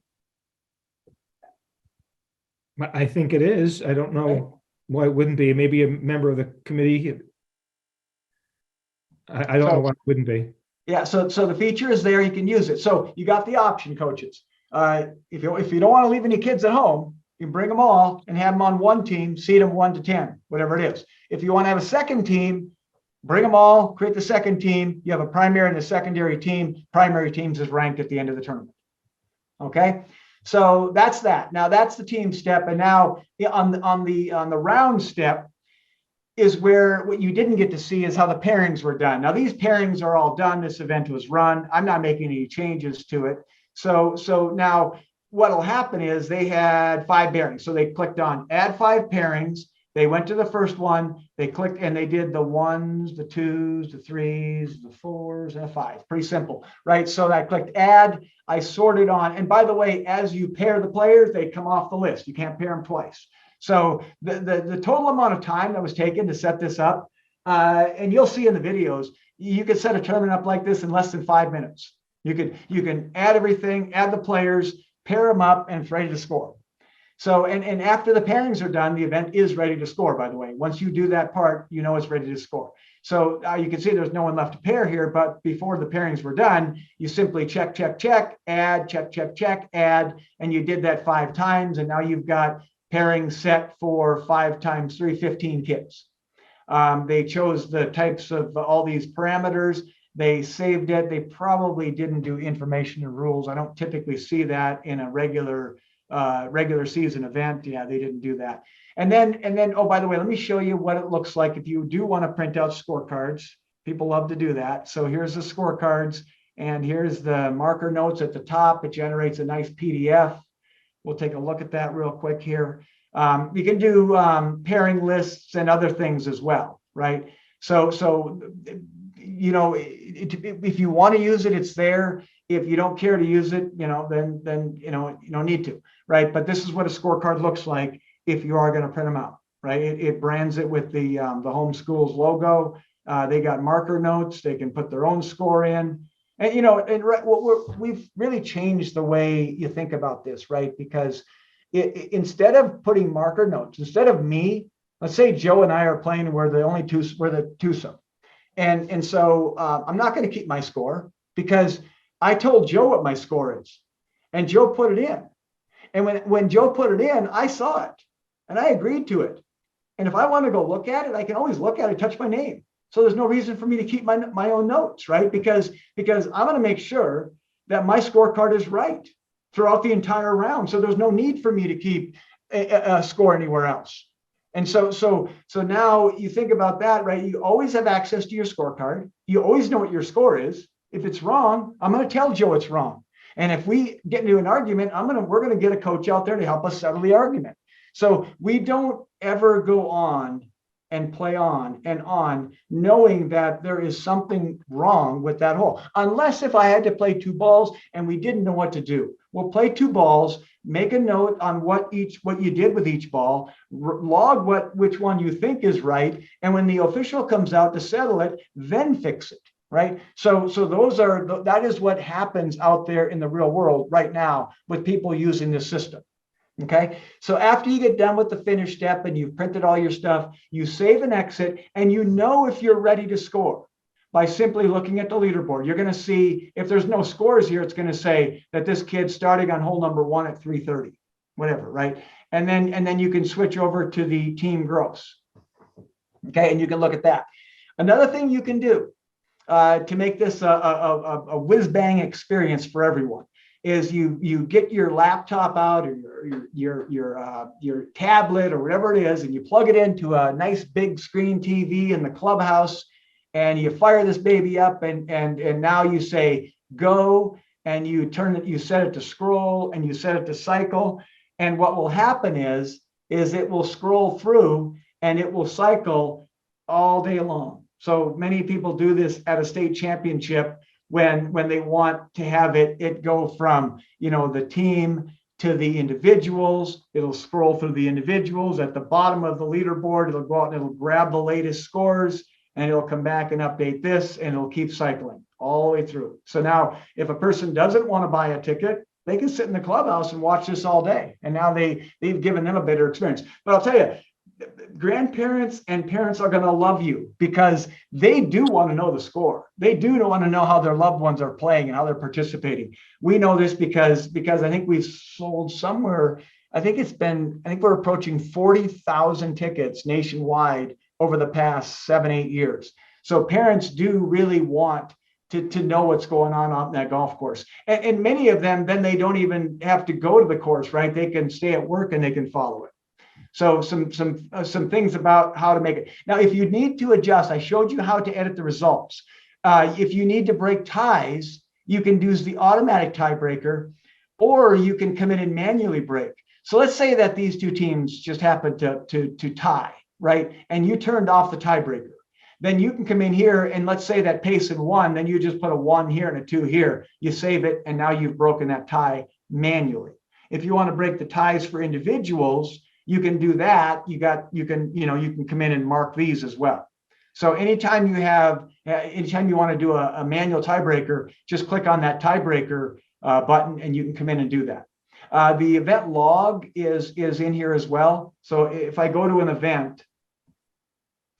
I think it is. I don't know why it wouldn't be. Maybe a member of the committee. I don't know why it wouldn't be. Yeah, so the feature is there. You can use it. So you got the option, coaches. If you don't want to leave any kids at home, you bring them all and have them on one team, seed them 1 to 10, whatever it is. If you want to have a second team, bring them all, create the second team. You have a primary and a secondary team. Primary teams is ranked at the end of the tournament. Okay, so that's that. Now that's the team step, and now on the round step is where what you didn't get to see is how the pairings were done. Now these pairings are all done. This event was run. I'm not making any changes to it. So now what'll happen is they had 5 pairings. So they clicked on add 5 pairings. They went to the first one, they clicked and they did the 1s, the 2s, the 3s, the 4s, and the 5s. Pretty simple, right? So I clicked add, I sorted on, and by the way, as you pair the players, they come off the list. You can't pair them twice. So the total amount of time that was taken to set this up, and you'll see in the videos, you could set a tournament up like this in less than 5 minutes. You can add everything, add the players, pair them up, and it's ready to score. So, and after the pairings are done, the event is ready to score, by the way. Once you do that part, you know it's ready to score. So you can see there's no one left to pair here, but before the pairings were done, you simply check, add, check, add, and you did that 5 times, and now you've got pairings set for 5 times 3, 15 kids. They chose the types of all these parameters. They saved it. They probably didn't do information and rules. I don't typically see that in a regular season event. Yeah, they didn't do that. And then, oh, by the way, let me show you what it looks like if you do want to print out scorecards. People love to do that. So here's the scorecards, and here's the marker notes at the top. It generates a nice PDF. We'll take a look at that real quick here. You can do pairing lists and other things as well, right? So you know, if you want to use it, it's there. If you don't care to use it, you know, then you know, you don't need to, right? But this is what a scorecard looks like if you are going to print them out, right? It brands it with the home school's logo. They got marker notes. They can put their own score in, and you know, and we've really changed the way you think about this, right? Because instead of putting marker notes, instead of me, let's say Joe and I are playing, we're the twosome, and so I'm not going to keep my score because I told Joe what my score is, and Joe put it in. And when Joe put it in, I saw it, and I agreed to it. And if I want to go look at it, I can always look at it, touch my name. So there's no reason for me to keep my own notes, right? Because I'm going to make sure that my scorecard is right throughout the entire round. So there's no need for me to keep a score anywhere else. And so now you think about that, right? You always have access to your scorecard. You always know what your score is. If it's wrong, I'm going to tell Joe it's wrong. And if we get into an argument, we're going to get a coach out there to help us settle the argument. So we don't ever go on and play on and on knowing that there is something wrong with that hole. Unless if I had to play 2 balls and we didn't know what to do. We'll play 2 balls, make a note on what you did with each ball, log which one you think is right, and when the official comes out to settle it, then fix it. Right. So that is what happens out there in the real world right now with people using this system. Okay. So after you get done with the finish step and you've printed all your stuff, you save and exit, and you know if you're ready to score by simply looking at the leaderboard. You're going to see if there's no scores here, it's going to say that this kid's starting on hole number 1 at 330, whatever. Right. And then you can switch over to the team gross. Okay. And you can look at that. Another thing you can do to make this a whiz-bang experience for everyone is you get your laptop out or your tablet or whatever it is, and you plug it into a nice big screen TV in the clubhouse, and you fire this baby up, and now you say go, and you set it to scroll, and you set it to cycle, and what will happen is it will scroll through and it will cycle all day long. So many people do this at a state championship when they want to have it go from, you know, the team to the individuals. It'll scroll through the individuals. At the bottom of the leaderboard, it'll go out and it'll grab the latest scores, and it'll come back and update this, and it'll keep cycling all the way through. So now if a person doesn't want to buy a ticket, they can sit in the clubhouse and watch this all day. And now they've given them a better experience. But I'll tell you, grandparents and parents are going to love you because they do want to know the score. They do want to know how their loved ones are playing and how they're participating. We know this because I think we've sold somewhere, I think we're approaching 40,000 tickets nationwide over the past 7-8 years. So parents do really want to know what's going on that golf course. And many of them, then they don't even have to go to the course, right? They can stay at work and they can follow it. So some things about how to make it. Now, if you need to adjust, I showed you how to edit the results. If you need to break ties, you can use the automatic tiebreaker, or you can come in and manually break. So let's say that these two teams just happened to tie, right? And you turned off the tiebreaker. Then you can come in here and let's say that Payson won, then you just put a 1 here and a 2 here. You save it, and now you've broken that tie manually. If you want to break the ties for individuals, you can do that. You can come in and mark these as well. So anytime you want to do a manual tiebreaker, just click on that tiebreaker button and you can come in and do that. The event log is in here as well. So if I go to an event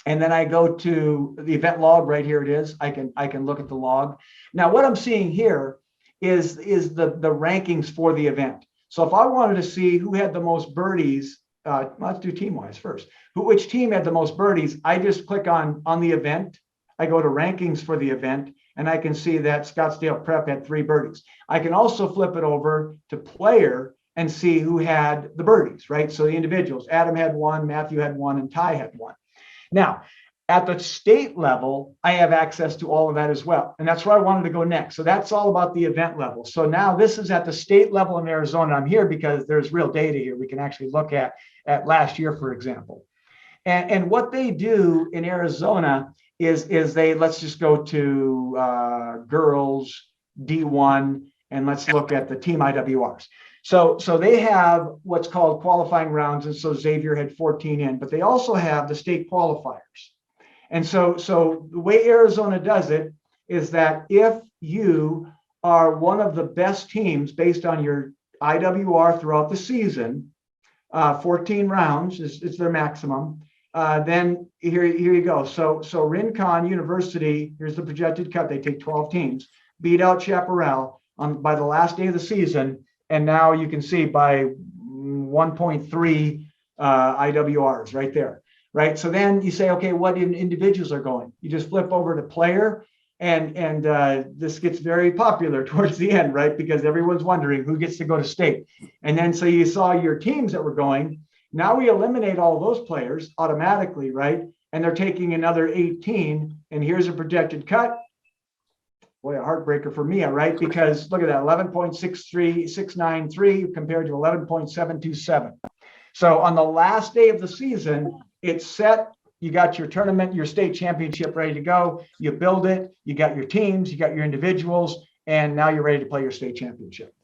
and then I go to the event log, right here it is, I can look at the log. Now what I'm seeing here is the rankings for the event. So if I wanted to see who had the most birdies, let's do team-wise first. Which team had the most birdies? I just click on the event. I go to rankings for the event, and I can see that Scottsdale Prep had 3 birdies. I can also flip it over to player and see who had the birdies, right? So the individuals, Adam had 1, Matthew had 1, and Ty had 1. Now, at the state level, I have access to all of that as well. And that's where I wanted to go next. So that's all about the event level. So now this is at the state level in Arizona. I'm here because there's real data here we can actually look at last year, for example. And what they do in Arizona is they, let's just go to girls D1, and let's look at the team IWRs. So they have what's called qualifying rounds. And so Xavier had 14 in, but they also have the state qualifiers. And so the way Arizona does it is that if you are one of the best teams based on your IWR throughout the season, 14 rounds is their maximum, then here you go. So Rincon University, here's the projected cut. They take 12 teams, beat out Chaparral by the last day of the season. And now you can see by 1.3 IWRs right there, right? So then you say, okay, what individuals are going? You just flip over to player, and this gets very popular towards the end, right? Because everyone's wondering who gets to go to state. And then so you saw your teams that were going. Now we eliminate all of those players automatically, right? And they're taking another 18, and here's a projected cut. Boy, a heartbreaker for me, right? Because look at that, 11.63693 compared to 11.727. So on the last day of the season, it's set. You got your tournament, your state championship ready to go. You build it, you got your teams, you got your individuals, and now you're ready to play your state championship.